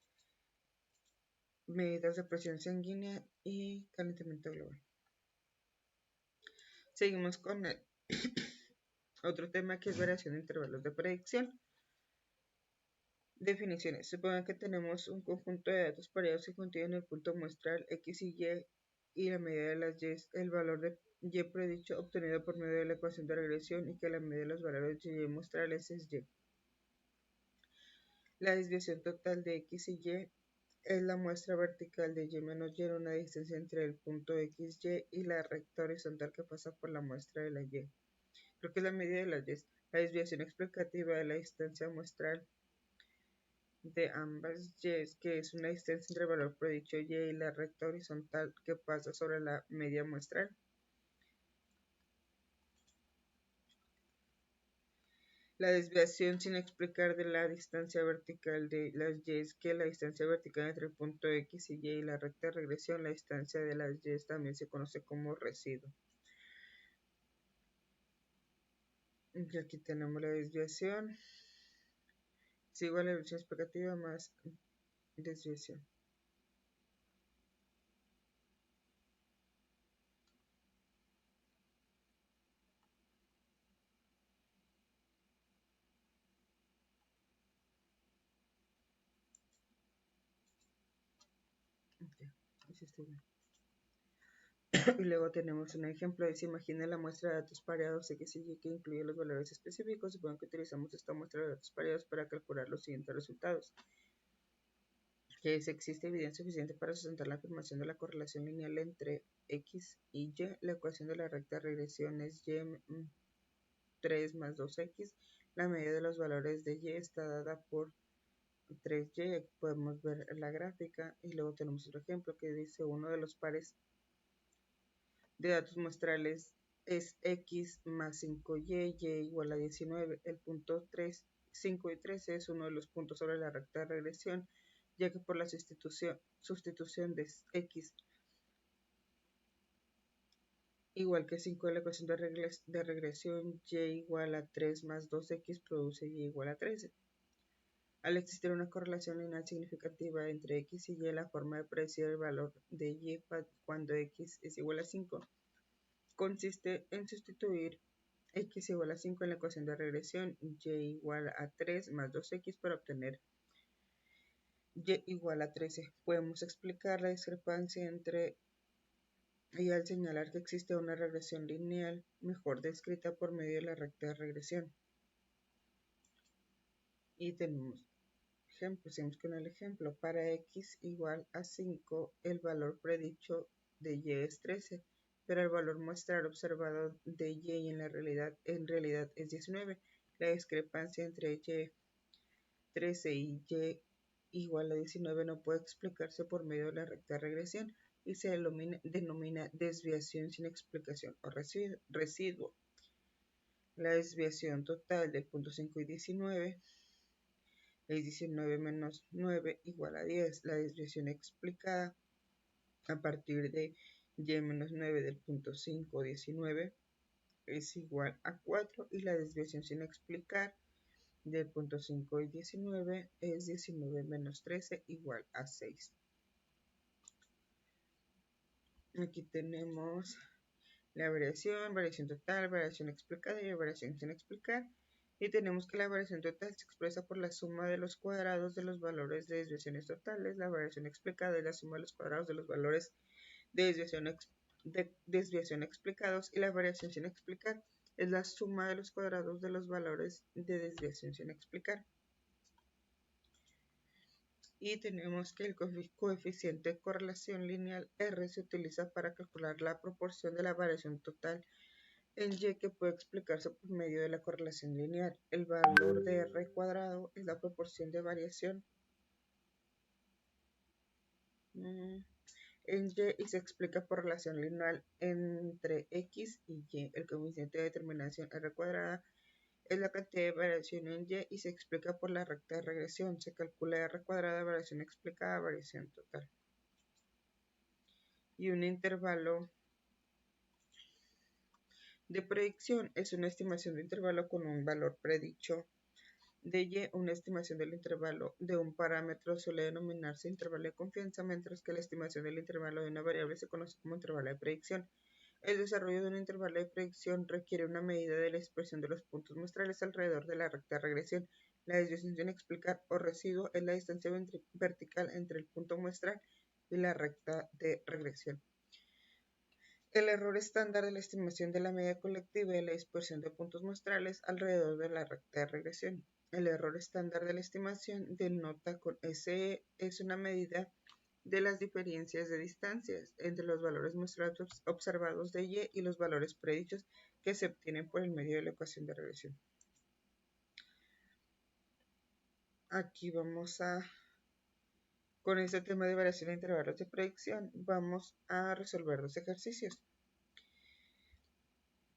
medidas de presión sanguínea y calentamiento global. Seguimos con el otro tema, que es variación de intervalos de predicción. Definiciones. Supongan que tenemos un conjunto de datos pareados que contienen el punto muestral X y la medida de las Y, el valor de Y predicho obtenido por medio de la ecuación de regresión, y que la medida de los valores de Y muestrales es Y. La desviación total de X y Y es la muestra vertical de Y menos Y en una distancia entre el punto XY y la recta horizontal que pasa por la muestra de la Y. Lo que es la medida de las Y. La desviación explicativa de la distancia muestral de ambas Y, que es una distancia entre el valor predicho Y y la recta horizontal que pasa sobre la media muestral. La desviación sin explicar de la distancia vertical de las Y, es que la distancia vertical entre el punto X y Y y la recta de regresión. La distancia de las Y también se conoce como residuo. Y aquí tenemos la desviación. Es igual a la evolución explicativa más desviación. Okay, así está bien. Y luego tenemos un ejemplo, dice, imagina la muestra de datos pareados X y Y que incluye los valores específicos. Supongo que utilizamos esta muestra de datos pareados para calcular los siguientes resultados. Que si existe evidencia suficiente para sustentar la afirmación de la correlación lineal entre X y Y, la ecuación de la recta de regresión es Y3 más 2X. La medida de los valores de Y está dada por 3Y. Aquí podemos ver la gráfica y luego tenemos otro ejemplo que dice uno de los pares de datos muestrales es X más 5Y, Y igual a 19. El punto 3, 5 y 13 es uno de los puntos sobre la recta de regresión, ya que por la sustitución de X igual que 5 de la ecuación de regresión, Y igual a 3 más 2X produce Y igual a 13. Al existir una correlación lineal significativa entre X y Y, la forma de predecir el valor de Y cuando X es igual a 5 consiste en sustituir X igual a 5 en la ecuación de regresión, Y igual a 3 más 2X para obtener Y igual a 13. Podemos explicar la discrepancia entre y al señalar que existe una regresión lineal mejor descrita por medio de la recta de regresión. Y tenemos ejemplo, seguimos con el ejemplo. Para X igual a 5, el valor predicho de Y es 13, pero el valor muestral observado de Y en realidad es 19. La discrepancia entre Y 13 y Y igual a 19 no puede explicarse por medio de la recta de regresión y se denomina desviación sin explicación o residuo. La desviación total del punto 5 y 19 es 19 menos 9 igual a 10. La desviación explicada a partir de y menos 9 del punto 5, 19 es igual a 4 y la desviación sin explicar del punto 5 y 19 es 19 menos 13 igual a 6. Aquí tenemos la variación total, variación explicada y variación sin explicar. Y tenemos que la variación total se expresa por la suma de los cuadrados de los valores de desviaciones totales. La variación explicada es la suma de los cuadrados de los valores de desviación explicados. Y la variación sin explicar es la suma de los cuadrados de los valores de desviación sin explicar. Y tenemos que el coeficiente de correlación lineal R se utiliza para calcular la proporción de la variación total en Y que puede explicarse por medio de la correlación lineal. El valor de R cuadrado es la proporción de variación en Y se explica por relación lineal entre X y Y. El coeficiente de determinación R cuadrada es la cantidad de variación en Y se explica por la recta de regresión. Se calcula R cuadrada, variación explicada, variación total. Y un intervalo de predicción es una estimación de intervalo con un valor predicho de Y. Una estimación del intervalo de un parámetro suele denominarse intervalo de confianza, mientras que la estimación del intervalo de una variable se conoce como intervalo de predicción. El desarrollo de un intervalo de predicción requiere una medida de la expresión de los puntos muestrales alrededor de la recta de regresión. La desviación sin explicar o residuo es la distancia vertical entre el punto muestral y la recta de regresión. El error estándar de la estimación de la medida colectiva y la dispersión de puntos muestrales alrededor de la recta de regresión. El error estándar de la estimación denota con SE es una medida de las diferencias de distancias entre los valores muestrales observados de Y y los valores predichos que se obtienen por el medio de la ecuación de regresión. Aquí vamos a, con este tema de variación de intervalos de predicción, vamos a resolver dos ejercicios.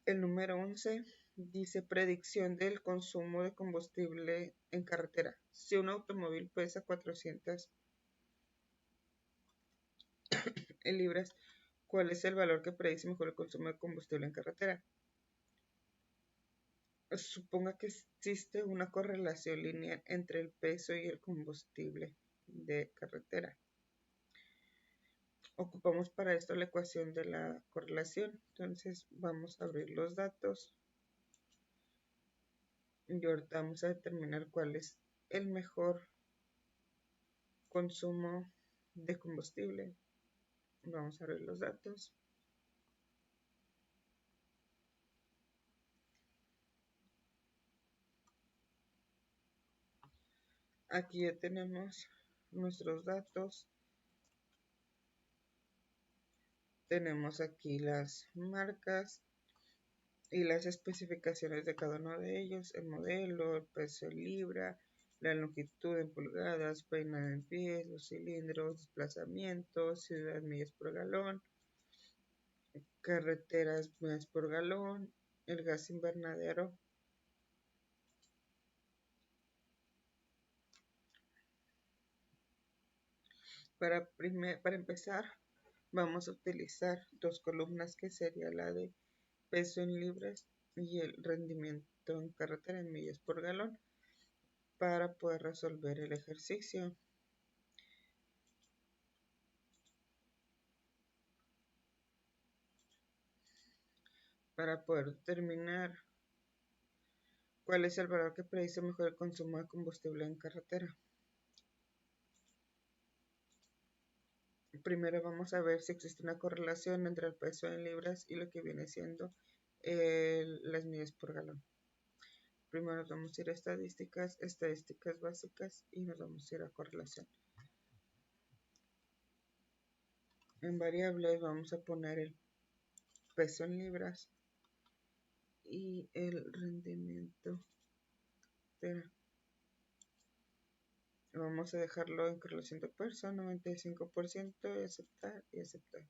El número 11 dice predicción del consumo de combustible en carretera. Si un automóvil pesa 400 libras, ¿cuál es el valor que predice mejor el consumo de combustible en carretera? Suponga que existe una correlación lineal entre el peso y el combustible de carretera. Ocupamos para esto la ecuación de la correlación. Entonces vamos a abrir los datos y ahorita vamos a determinar cuál es el mejor consumo de combustible. Vamos a abrir los datos. Aquí ya tenemos nuestros datos. Tenemos aquí las marcas y las especificaciones de cada uno de ellos, el modelo, el peso en libra, la longitud en pulgadas, peinado en pies, los cilindros, desplazamientos, ciudad millas por galón, carreteras millas por galón, el gas invernadero. Para empezar, vamos a utilizar dos columnas que sería la de peso en libras y el rendimiento en carretera en millas por galón para poder resolver el ejercicio. Para poder determinar cuál es el valor que predice mejor el consumo de combustible en carretera. Primero vamos a ver si existe una correlación entre el peso en libras y lo que viene siendo las millas por galón. Primero nos vamos a ir a estadísticas básicas y nos vamos a ir a correlación. En variables vamos a poner el peso en libras y el rendimiento. Vamos a dejarlo en correlación de persona, 95% y aceptar y aceptar.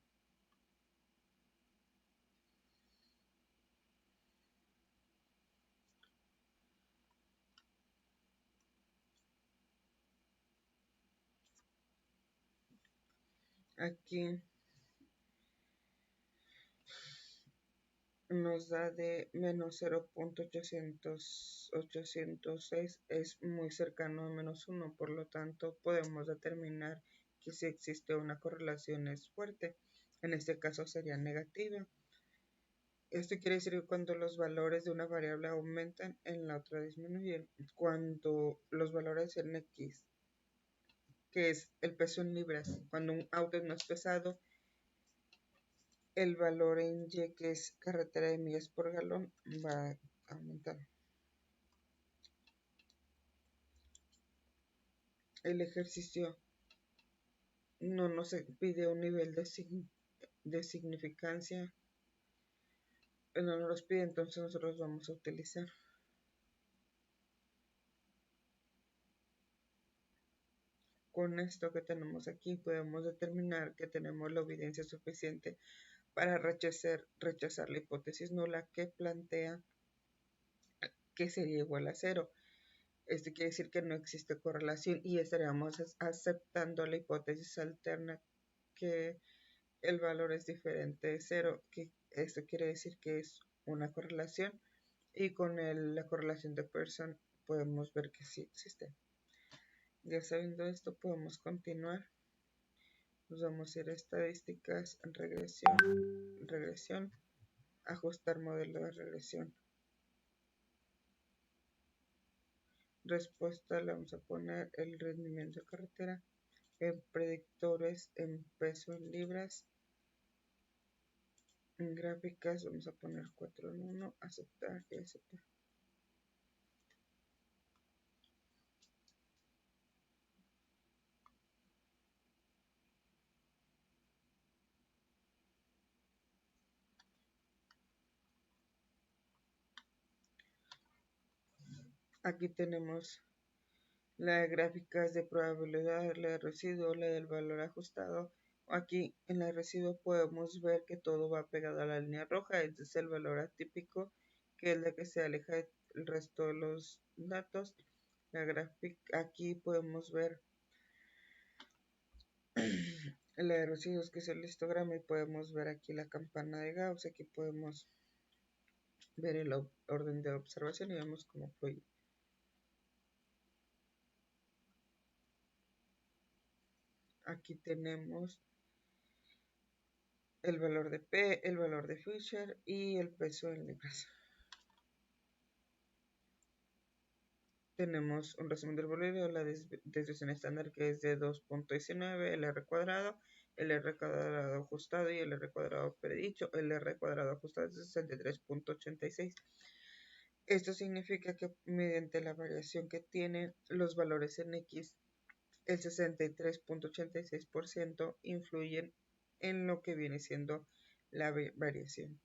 Aquí nos da de menos 0.806, es muy cercano a menos 1, por lo tanto podemos determinar que si existe una correlación es fuerte, en este caso sería negativa. Esto quiere decir que cuando los valores de una variable aumentan, en la otra disminuyen. Cuando los valores en X, que es el peso en libras, cuando un auto es más pesado, el valor en Y, que es carretera de millas por galón, va a aumentar. El ejercicio no nos pide un nivel de significancia, no nos los pide, entonces nosotros vamos a utilizar. Con esto que tenemos aquí podemos determinar que tenemos la evidencia suficiente para rechazar la hipótesis nula que plantea que sería igual a 0. Esto quiere decir que no existe correlación y estaríamos aceptando la hipótesis alterna que el valor es diferente de 0, que esto quiere decir que es una correlación y con la correlación de Pearson podemos ver que sí existe. Ya sabiendo esto podemos continuar. Nos vamos a ir a estadísticas, regresión, ajustar modelo de regresión. Respuesta le vamos a poner el rendimiento de carretera, en predictores en peso en libras, en gráficas vamos a poner 4 en 1, aceptar y aceptar. Aquí tenemos la de gráficas de probabilidad, la de residuo, la del valor ajustado. Aquí en la de residuo podemos ver que todo va pegado a la línea roja, este es el valor atípico, que es la que se aleja del resto de los datos. La gráfica, aquí podemos ver la de residuos, que es el histograma, y podemos ver aquí la campana de Gauss. Aquí podemos ver el orden de observación y vemos cómo fluye. Aquí tenemos el valor de P, el valor de Fisher y el peso en libras. Tenemos un resumen del volumen, la desviación estándar que es de 2.19, el R cuadrado, el R cuadrado ajustado y el R cuadrado predicho. El R cuadrado ajustado es 63.86. Esto significa que mediante la variación que tienen los valores en X, el 63.86% influyen en lo que viene siendo la variación.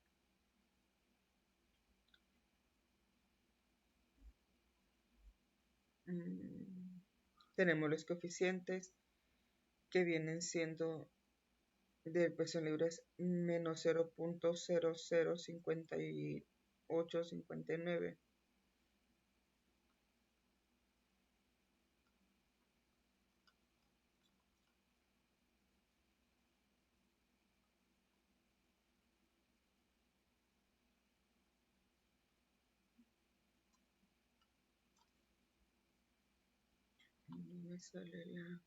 Tenemos los coeficientes que vienen siendo del peso en libras menos 0.005859. No me sale la...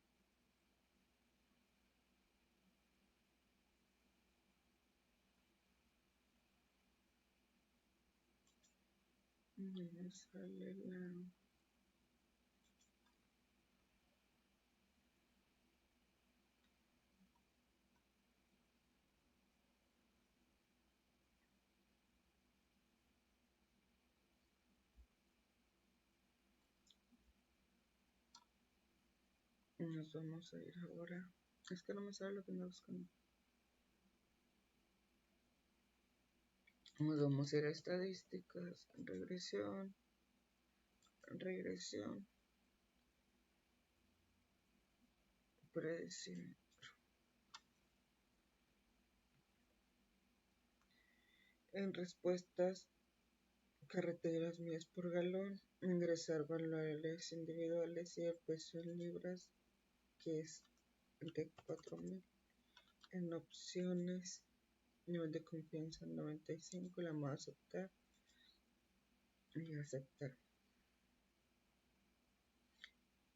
No me sale la... Nos vamos a ir ahora. Es que no me sale lo que me buscando. Nos vamos a ir a estadísticas, regresión, predecir. En respuestas, carreteras millas por galón, ingresar valores individuales y el peso en libras, que es de 4.000. En opciones, nivel de confianza 95, la vamos a aceptar y aceptar.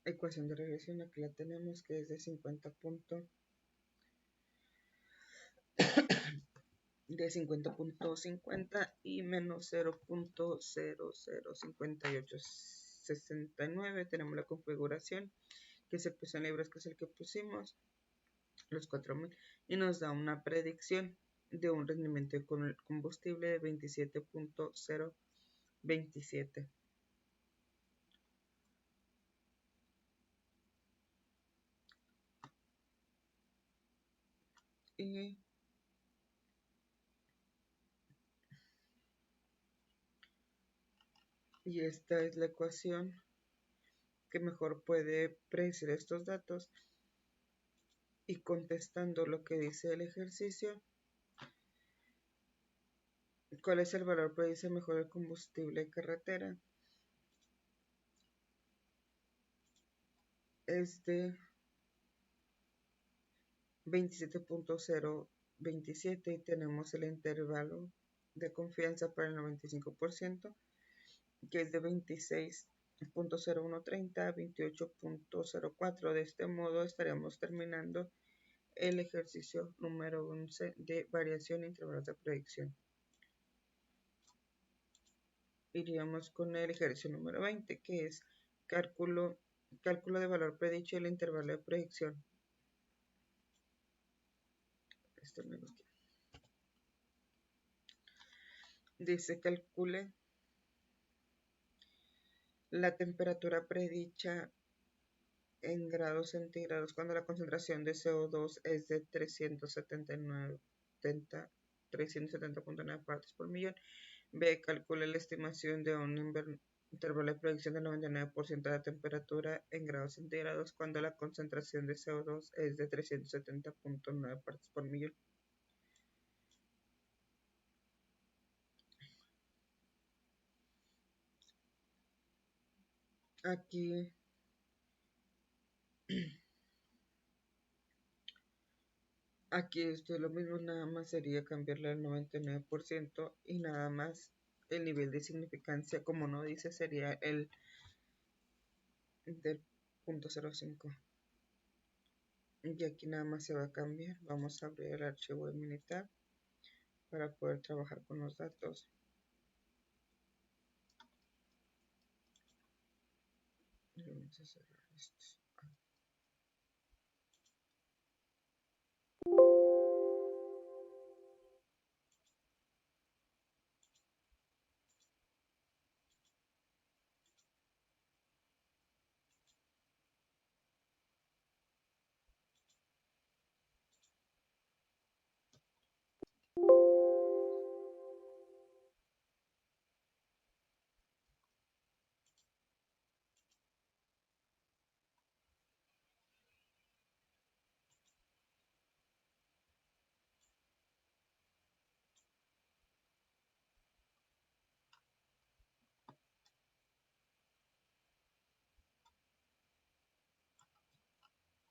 Ecuación de regresión, aquí la tenemos, que es de 50.50 y menos 0.005869. Tenemos la configuración, que es el peso en libras, que es el que pusimos, los 4.000, y nos da una predicción de un rendimiento con el combustible de 27.027. Y esta es la ecuación que mejor puede predecir estos datos. Y contestando lo que dice el ejercicio, ¿cuál es el valor predice mejor el combustible de carretera? Es de 27.027 y tenemos el intervalo de confianza para el 95%, que es de 26.0130 a 28.04. De este modo estaríamos terminando el ejercicio número 11 de variación e intervalos de predicción. Iríamos con el ejercicio número 20, que es cálculo de valor predicho y el intervalo de predicción. Dice calcule la temperatura predicha en grados centígrados cuando la concentración de CO2 es de 370.9 partes por millón. B. Calcule la estimación de un intervalo de predicción del 99% de la temperatura en grados centígrados cuando la concentración de CO2 es de 370.9 partes por millón. Aquí esto es lo mismo, nada más sería cambiarle al 99% y nada más el nivel de significancia, como no dice, sería el del 0.05. Y aquí nada más se va a cambiar. Vamos a abrir el archivo de Minitab para poder trabajar con los datos. Y vamos a cerrar esto.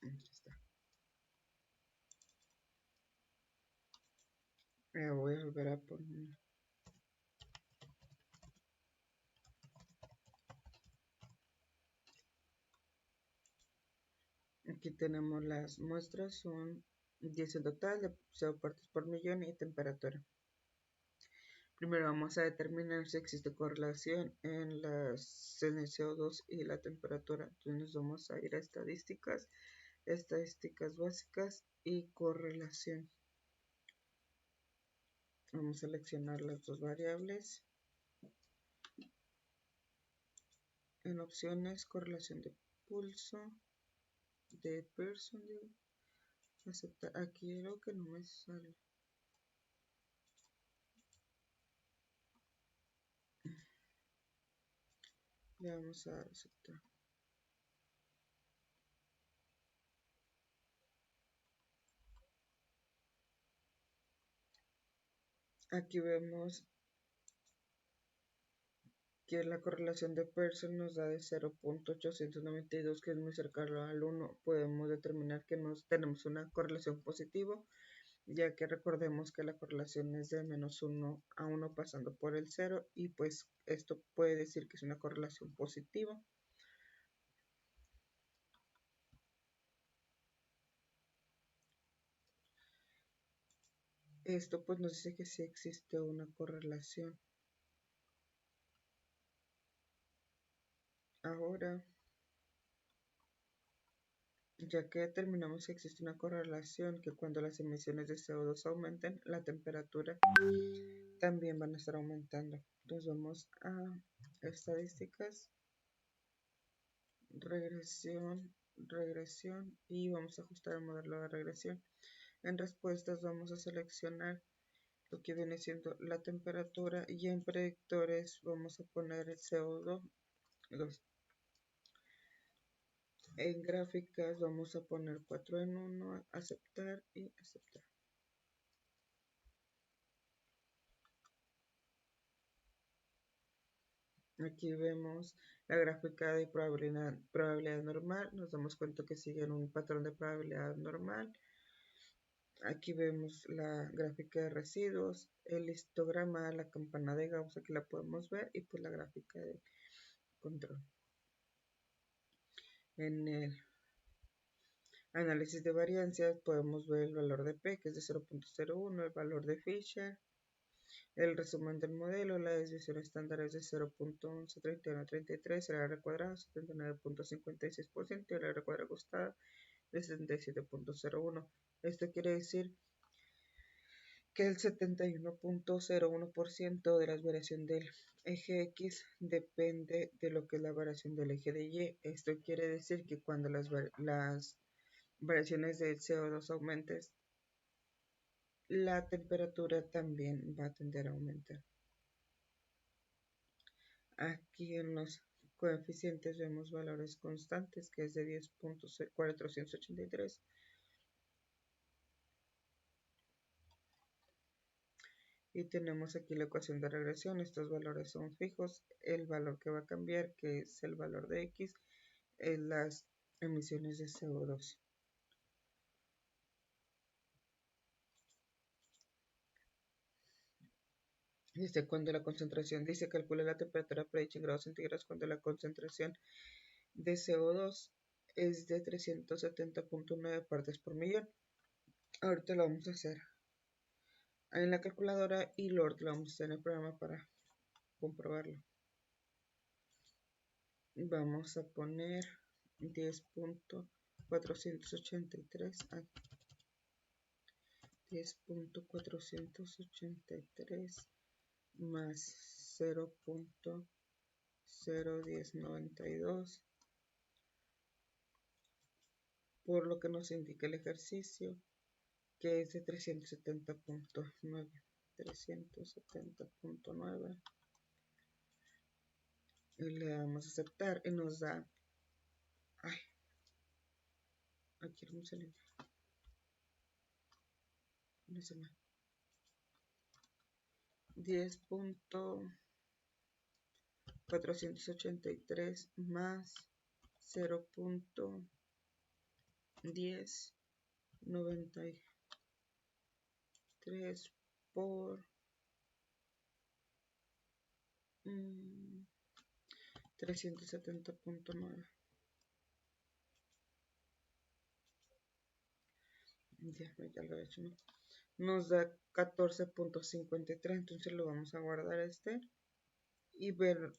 Aquí está. Voy a volver a poner. Aquí tenemos las muestras, son 10 en total, de 0 partes por millón y temperatura. Primero vamos a determinar si existe correlación en el CO2 y la temperatura. Entonces nos vamos a ir a estadísticas, estadísticas básicas y correlación. Vamos a seleccionar las dos variables. En opciones, correlación de pulso, de Pearson, aceptar. Aquí creo que no me sale. Le vamos a aceptar. Aquí vemos que la correlación de Pearson nos da de 0.892, que es muy cercano al 1. Podemos determinar que tenemos una correlación positiva, ya que recordemos que la correlación es de -1 a 1 pasando por el 0, y pues esto puede decir que es una correlación positiva. Esto pues nos dice que sí existe una correlación. Ahora, ya que determinamos que existe una correlación, que cuando las emisiones de CO2 aumenten, la temperatura también van a estar aumentando. Entonces vamos a estadísticas, regresión, regresión, y vamos a ajustar el modelo de regresión. En respuestas vamos a seleccionar lo que viene siendo la temperatura, y en predictores vamos a poner el CO2. En gráficas vamos a poner 4 en 1, aceptar y aceptar. Aquí vemos la gráfica de probabilidad normal. Nos damos cuenta que siguen un patrón de probabilidad normal. Aquí vemos la gráfica de residuos, el histograma, la campana de Gauss, aquí la podemos ver, y pues la gráfica de control. En el análisis de variancias podemos ver el valor de P, que es de 0.01, el valor de Fisher, el resumen del modelo. La desviación estándar es de 0.113133, el R cuadrado 79.56% y el R cuadrado ajustado de 77.01. Esto quiere decir que el 71.01% de la variación del eje X depende de lo que es la variación del eje de Y. Esto quiere decir que cuando las variaciones del CO2 aumenten, la temperatura también va a tender a aumentar. Aquí en los coeficientes vemos valores constantes, que es de 10.483. Y tenemos aquí la ecuación de regresión. Estos valores son fijos. El valor que va a cambiar, que es el valor de X, es las emisiones de CO2. Cuando la concentración, dice calcula la temperatura predicha en grados centígrados cuando la concentración de CO2 es de 370.9 partes por millón. Ahorita lo vamos a hacer en la calculadora y luego lo vamos a hacer en el programa para comprobarlo. Vamos a poner 10.483 10.483 más 0.01092 por lo que nos indica el ejercicio, que es de 370.9. 370.9 y le damos a aceptar y nos da, aquí vamos a limpiar, no se me 10.483 más 0.1093 por 370.9. Ya lo he hecho, ¿no? Nos da 14.53, entonces lo vamos a guardar y ver.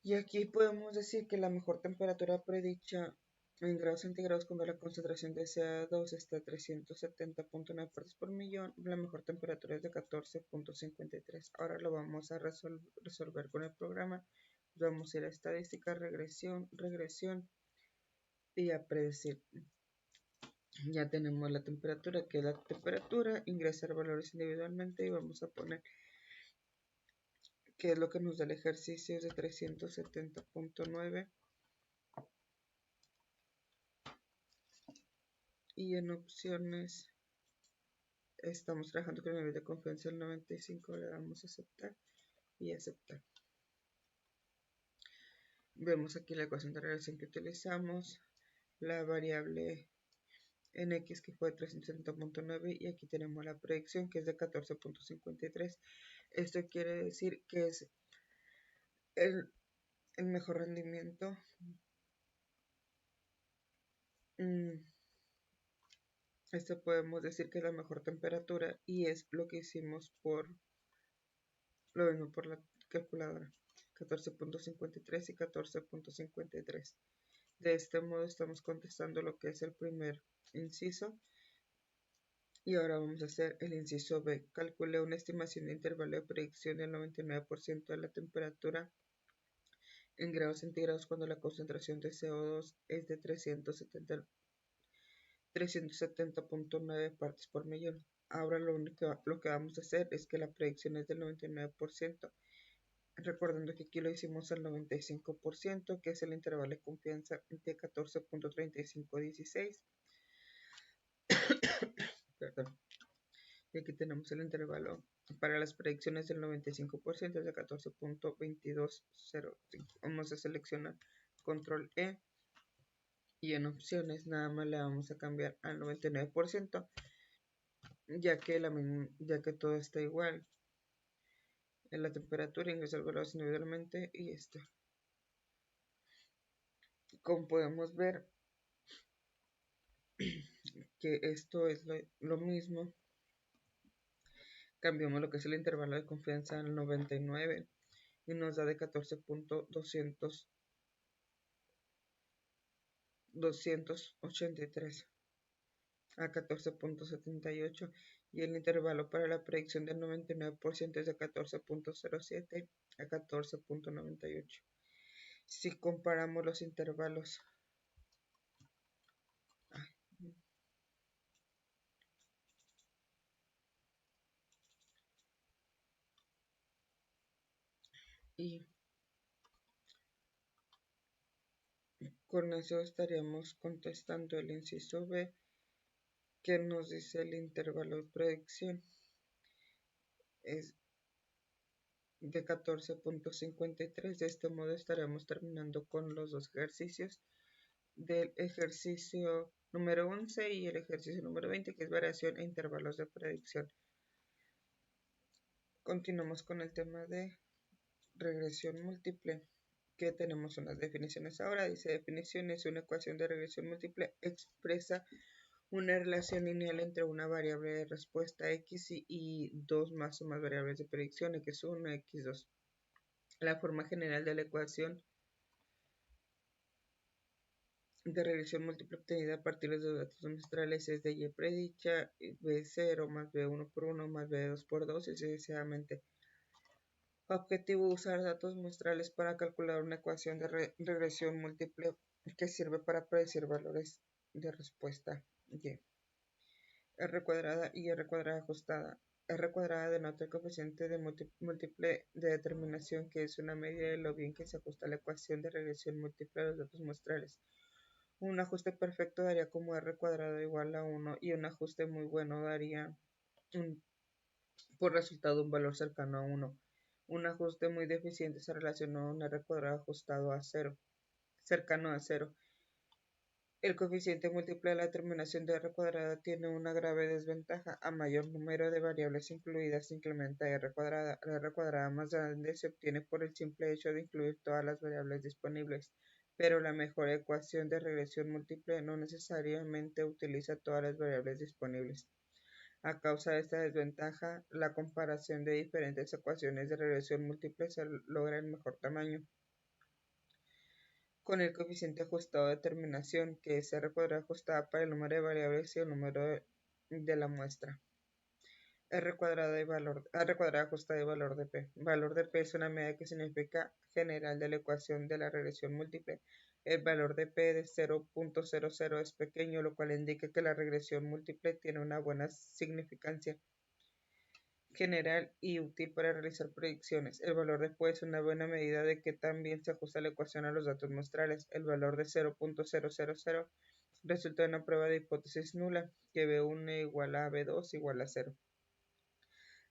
Y aquí podemos decir que la mejor temperatura predicha en grados centígrados cuando la concentración de CO2 está a 370.9 partes por millón, la mejor temperatura es de 14.53. Ahora lo vamos a resolver con el programa. Vamos a ir a estadística, regresión y a predecir. Ya tenemos la temperatura, que es la temperatura, ingresar valores individualmente y vamos a poner que es lo que nos da el ejercicio, es de 370.9 y en opciones estamos trabajando con el nivel de confianza del 95, le damos a aceptar y aceptar. Vemos aquí la ecuación de relación que utilizamos, la variable en x que fue 370.9 y aquí tenemos la predicción que es de 14.53. Esto quiere decir que es el mejor rendimiento. Podemos decir que es la mejor temperatura y es lo que hicimos por la calculadora. 14.53 y 14.53. De este modo estamos contestando lo que es el primer inciso. Y ahora vamos a hacer el inciso B. Calcule una estimación de intervalo de predicción del 99% de la temperatura en grados centígrados cuando la concentración de CO2 es de 370.9 partes por millón. Ahora lo que vamos a hacer es que la predicción es del 99%. Recordando que aquí lo hicimos al 95%, que es el intervalo de confianza de 14.3516. Perdón. Y aquí tenemos el intervalo para las predicciones del 95% de 14.2205. Vamos a seleccionar control E y en opciones nada más le vamos a cambiar al 99%, ya que todo está igual. En la temperatura ingresa el valor individualmente y esto. Como podemos ver que esto es lo mismo. Cambiamos lo que es el intervalo de confianza al 99 y nos da de 14.283 a 14.78 y el intervalo para la predicción del 99% es de 14.07 a 14.98. Si comparamos los intervalos, y con eso estaríamos contestando el inciso B, que nos dice el intervalo de predicción es de 14.53. De este modo estaremos terminando con los dos ejercicios del ejercicio número 11 y el ejercicio número 20, que es variación e intervalos de predicción. Continuamos con el tema de regresión múltiple, que tenemos unas definiciones ahora. Dice: definiciones: una ecuación de regresión múltiple expresa una relación lineal entre una variable de respuesta x y dos más o más variables de predicción x1 y x2. La forma general de la ecuación de regresión múltiple obtenida a partir de los datos muestrales es de y predicha b0 más b1 por 1 más b2 por 2 y sucesivamente. Objetivo: usar datos muestrales para calcular una ecuación de regresión múltiple que sirve para predecir valores de respuesta y. R cuadrada y R cuadrada ajustada. R cuadrada denota el coeficiente de múltiple de determinación, que es una medida de lo bien que se ajusta la ecuación de regresión múltiple a los datos muestrales. Un ajuste perfecto daría como R cuadrado igual a 1 y un ajuste muy bueno daría por resultado un valor cercano a 1. Un ajuste muy deficiente se relaciona a un R cuadrado ajustado a 0, cercano a 0. El coeficiente múltiple de la determinación de R cuadrada tiene una grave desventaja: a mayor número de variables incluidas se incrementa R cuadrada. La R cuadrada más grande se obtiene por el simple hecho de incluir todas las variables disponibles, pero la mejor ecuación de regresión múltiple no necesariamente utiliza todas las variables disponibles. A causa de esta desventaja, la comparación de diferentes ecuaciones de regresión múltiple se logra en mejor tamaño con el coeficiente ajustado de determinación, que es R cuadrada ajustada para el número de variables y el número de la muestra. R cuadrada ajustada y valor de P. Valor de P es una medida que significa general de la ecuación de la regresión múltiple. El valor de P de 0.00 es pequeño, lo cual indica que la regresión múltiple tiene una buena significancia general y útil para realizar predicciones. El valor de P es una buena medida de que también se ajusta la ecuación a los datos muestrales. El valor de 0.000 resulta de una prueba de hipótesis nula, que B1 igual a B2 igual a 0.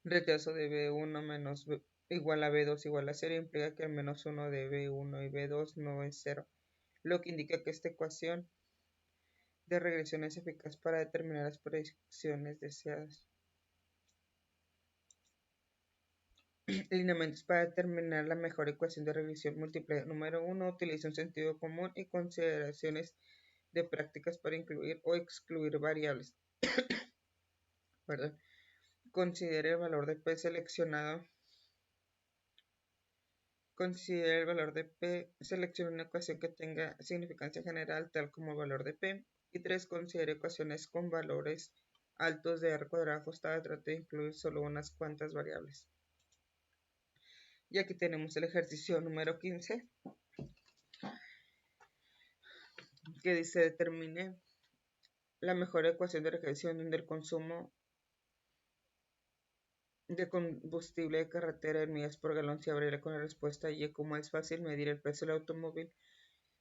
Rechazo de B1 menos igual a B2 igual a 0 implica que el menos 1 de B1 y B2 no es 0, lo que indica que esta ecuación de regresión es eficaz para determinar las predicciones deseadas. Lineamientos para determinar la mejor ecuación de regresión múltiple. Número 1. Utiliza un sentido común y consideraciones de prácticas para incluir o excluir variables. Perdón. Considere el valor de P seleccionado. Considere el valor de P. Seleccione una ecuación que tenga significancia general, tal como el valor de P. Y 3. Considere ecuaciones con valores altos de R cuadrada ajustada. Trate de incluir solo unas cuantas variables. Y aquí tenemos el ejercicio número 15, que dice: determine la mejor ecuación de regresión donde el consumo de combustible de carretera en millas por galón se abrirá con la respuesta y. Como es fácil medir el peso del automóvil,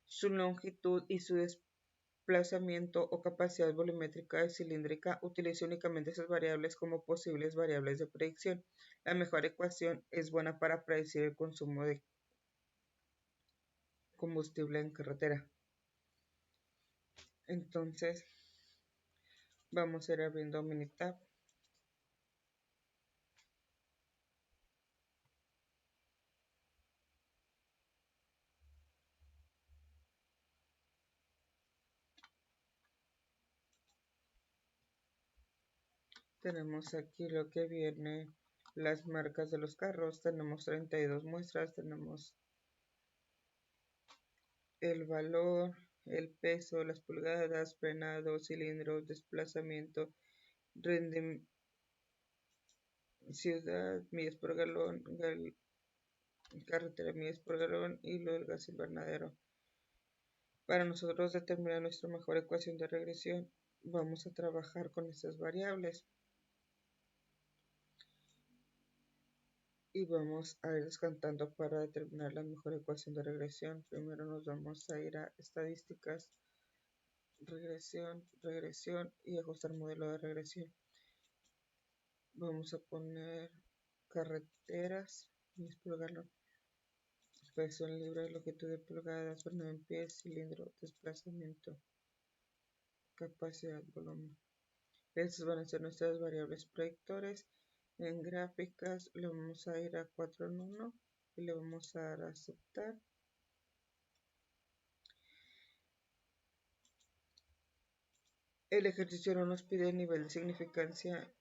su longitud y su desplazamiento o capacidad volumétrica cilíndrica, utilice únicamente esas variables como posibles variables de predicción. La mejor ecuación es buena para predecir el consumo de combustible en carretera. Entonces, vamos a ir abriendo Minitab. Tenemos aquí lo que viene, las marcas de los carros. Tenemos 32 muestras. Tenemos el valor, el peso, las pulgadas, frenado, cilindros, desplazamiento, ciudad, millas por galón, carretera, millas por galón, y lo del gas invernadero. Para nosotros determinar nuestra mejor ecuación de regresión, vamos a trabajar con estas variables y vamos a ir descontando para determinar la mejor ecuación de regresión. Primero nos vamos a ir a estadísticas, regresión y ajustar modelo de regresión. Vamos a poner carreteras, millas por galón, peso en libras, longitud de pulgadas, frenado en pies, cilindro, desplazamiento, capacidad, volumen. Estas van a ser nuestras variables predictores En gráficas le vamos a ir a 4 en 1 y le vamos a dar a aceptar. El ejercicio no nos pide nivel de significancia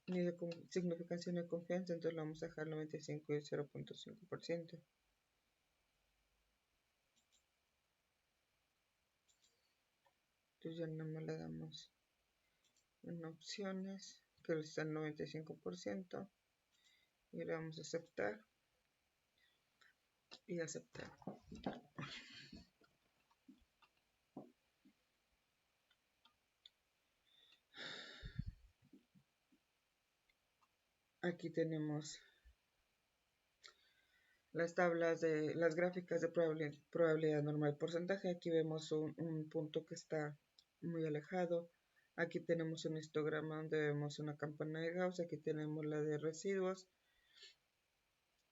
ni de significancia ni de confianza, entonces le vamos a dejar 95 y 0.5%. Entonces ya nada más le damos en opciones, que está el 95%, y le vamos a aceptar y aceptar. Aquí tenemos las tablas de las gráficas de probabilidad normal porcentaje. Aquí vemos un punto que está muy alejado. Aquí tenemos un histograma donde vemos una campana de Gauss. Aquí tenemos la de residuos.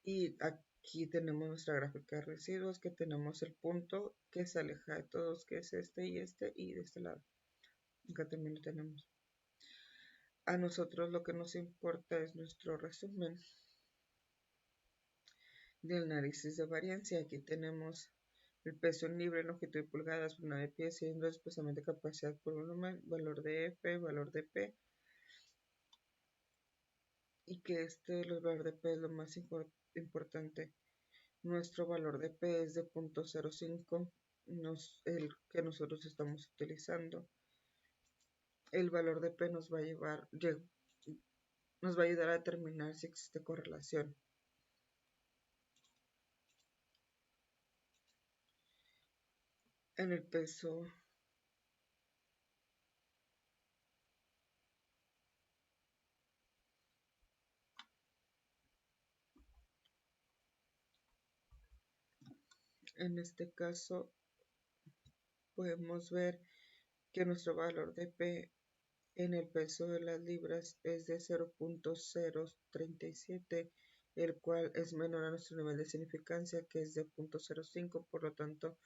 Y aquí tenemos nuestra gráfica de residuos, que tenemos el punto que se aleja de todos, que es este, y de este lado. Acá también lo tenemos. A nosotros lo que nos importa es nuestro resumen del análisis de variancia. Aquí tenemos el peso en libre, longitud de pulgadas, frenado de pie, cilindros, desplazamiento de capacidad por volumen, valor de F, valor de P, y que los valor de P es lo más importante. Nuestro valor de P es de 0.05, el que nosotros estamos utilizando. El valor de P nos va a ayudar a determinar si existe correlación. En el peso en este caso podemos ver que nuestro valor de P en el peso de las libras es de 0.037, el cual es menor a nuestro nivel de significancia, que es de 0.05. Por lo tanto,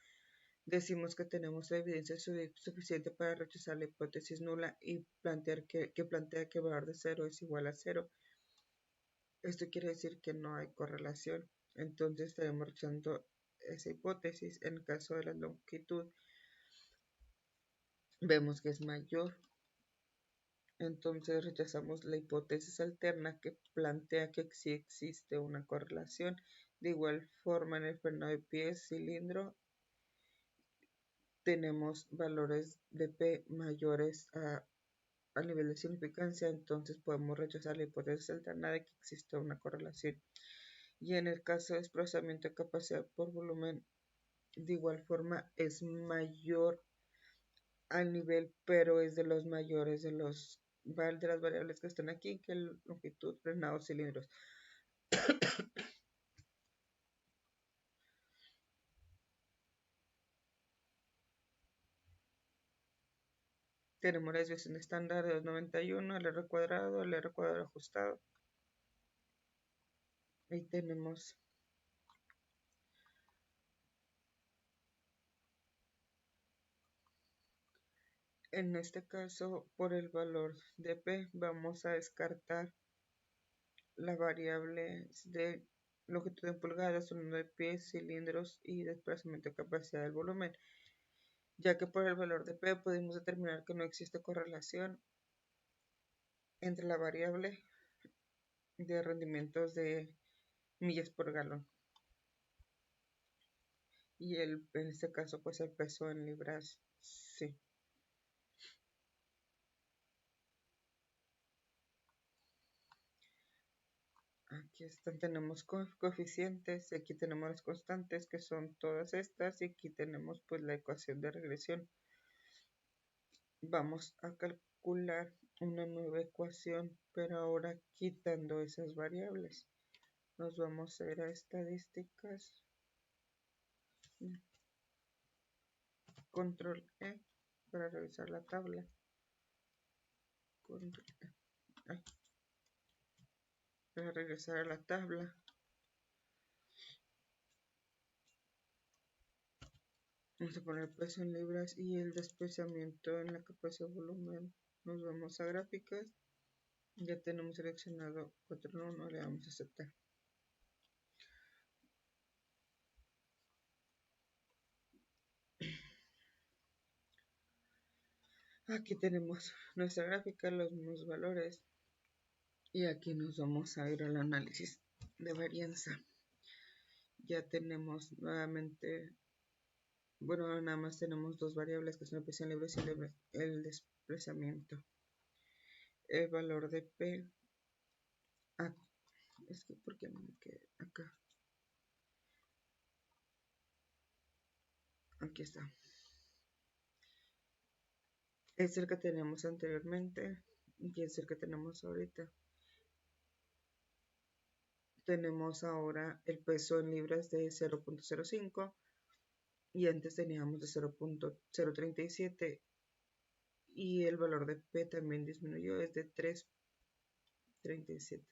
decimos que tenemos la evidencia suficiente para rechazar la hipótesis nula y plantea que el valor de 0 es igual a 0. Esto quiere decir que no hay correlación. Entonces estaremos rechazando esa hipótesis. En el caso de la longitud, vemos que es mayor. Entonces rechazamos la hipótesis alterna que plantea que sí existe una correlación. De igual forma, en el freno de pie cilindro tenemos valores de P mayores al nivel de significancia, entonces podemos rechazar la hipótesis alterna de que existe una correlación. Y en el caso de desplazamiento de capacidad por volumen, de igual forma es mayor al nivel, pero es de los mayores de las variables que están aquí, que es longitud, frenado, cilindros. Tenemos la desviación estándar de 291, el R cuadrado, el R cuadrado ajustado. Ahí tenemos en este caso, por el valor de P, vamos a descartar la variable de longitud en pulgadas, número de pies, cilindros y desplazamiento de capacidad del volumen, ya que por el valor de P pudimos determinar que no existe correlación entre la variable de rendimientos de millas por galón y en este caso pues el peso en libras, sí. Aquí están, tenemos coeficientes, aquí tenemos las constantes que son todas estas, y aquí tenemos pues la ecuación de regresión. Vamos a calcular una nueva ecuación, pero ahora quitando esas variables. Nos vamos a ir a estadísticas, control E para revisar la tabla, control E. Ay, para regresar a la tabla. Vamos a poner peso en libras y el desplazamiento en la capacidad de volumen. Nos vamos a gráficas Ya tenemos seleccionado 4.1, le damos a aceptar. Aquí tenemos nuestra gráfica, los mismos valores. Y aquí nos vamos a ir al análisis de varianza. Ya tenemos nuevamente, bueno, nada más tenemos dos variables que son la presión libre y el desplazamiento. El valor de P, es que ¿por qué no me quedé acá? Aquí está. Es el que teníamos anteriormente y es el que tenemos ahorita. Tenemos ahora el peso en libras de 0.05 y antes teníamos de 0.037 y el valor de P también disminuyó, es de 3.37.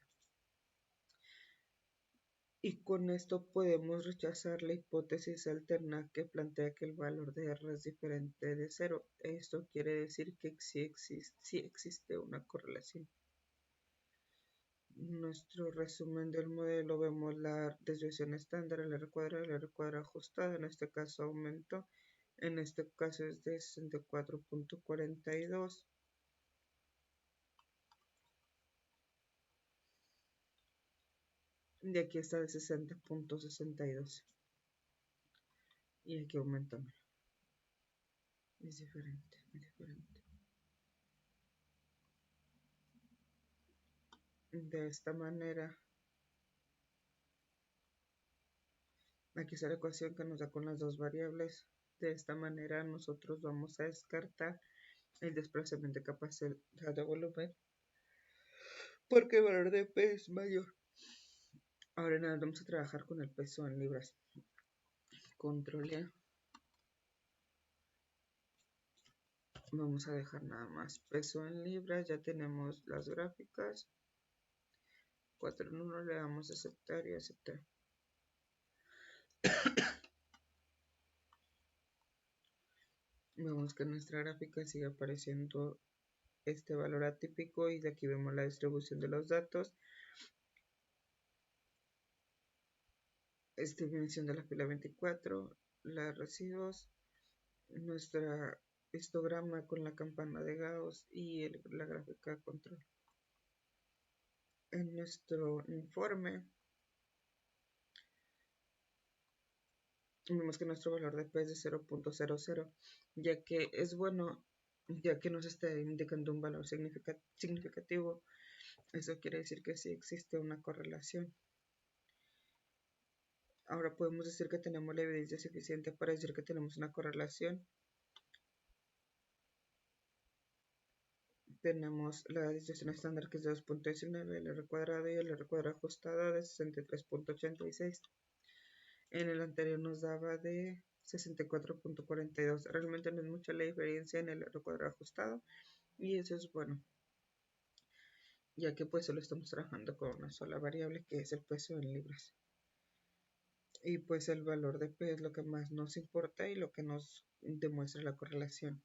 Y con esto podemos rechazar la hipótesis alterna que plantea que el valor de R es diferente de 0. Esto quiere decir que sí existe una correlación. En nuestro resumen del modelo vemos la desviación estándar, el R cuadrado y el R cuadrado ajustado. En este caso aumento, en este caso es de 64.42. De aquí está de 60.62. Y aquí aumentamos. Es diferente, es diferente. De esta manera, aquí está la ecuación que nos da con las dos variables. De esta manera nosotros vamos a descartar el desplazamiento de capacidad de volumen porque el valor de P es mayor. Ahora nada, vamos a trabajar con el peso en libras. Control E. Vamos a dejar nada más peso en libras. Ya tenemos las gráficas. 4 en 1 le damos a aceptar y aceptar. Vemos que en nuestra gráfica sigue apareciendo este valor atípico y de aquí vemos la distribución de los datos. Esta dimensión de la fila 24, los residuos, nuestra histograma con la campana de Gauss y la gráfica de control. En nuestro informe vemos que nuestro valor de P es de 0.00, ya que es bueno, ya que nos está indicando un valor significativo. Eso quiere decir que sí existe una correlación. Ahora podemos decir que tenemos la evidencia suficiente para decir que tenemos una correlación. Tenemos la distribución estándar que es de 2.19, el R cuadrado y el R cuadrado ajustado de 63.86. En el anterior nos daba de 64.42. Realmente no es mucha la diferencia en el R cuadrado ajustado y eso es bueno, ya que pues solo estamos trabajando con una sola variable que es el peso en libras. Y pues el valor de P es lo que más nos importa y lo que nos demuestra la correlación.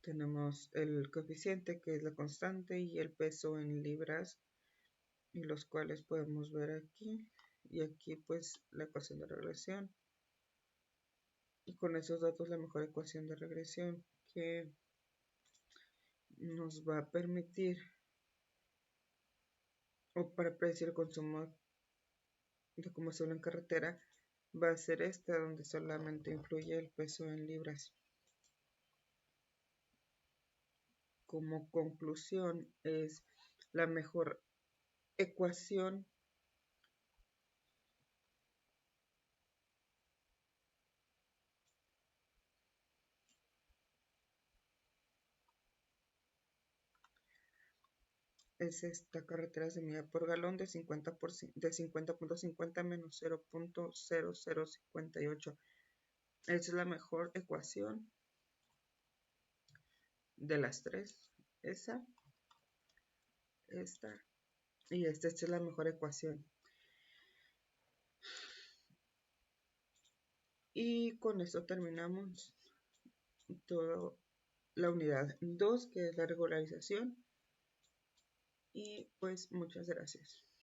Tenemos el coeficiente que es la constante y el peso en libras, y los cuales podemos ver aquí y aquí pues la ecuación de regresión, y con esos datos la mejor ecuación de regresión que nos va a permitir o para predecir el consumo de combustible en carretera va a ser esta, donde solamente influye el peso en libras. Como conclusión es la mejor ecuación es esta carretera de medida por galón de 50.50 menos 0.0058. Esa es la mejor ecuación de las tres. Esa, esta y esta es la mejor ecuación. Y con esto terminamos todo la unidad 2, que es la regularización. Y pues muchas gracias.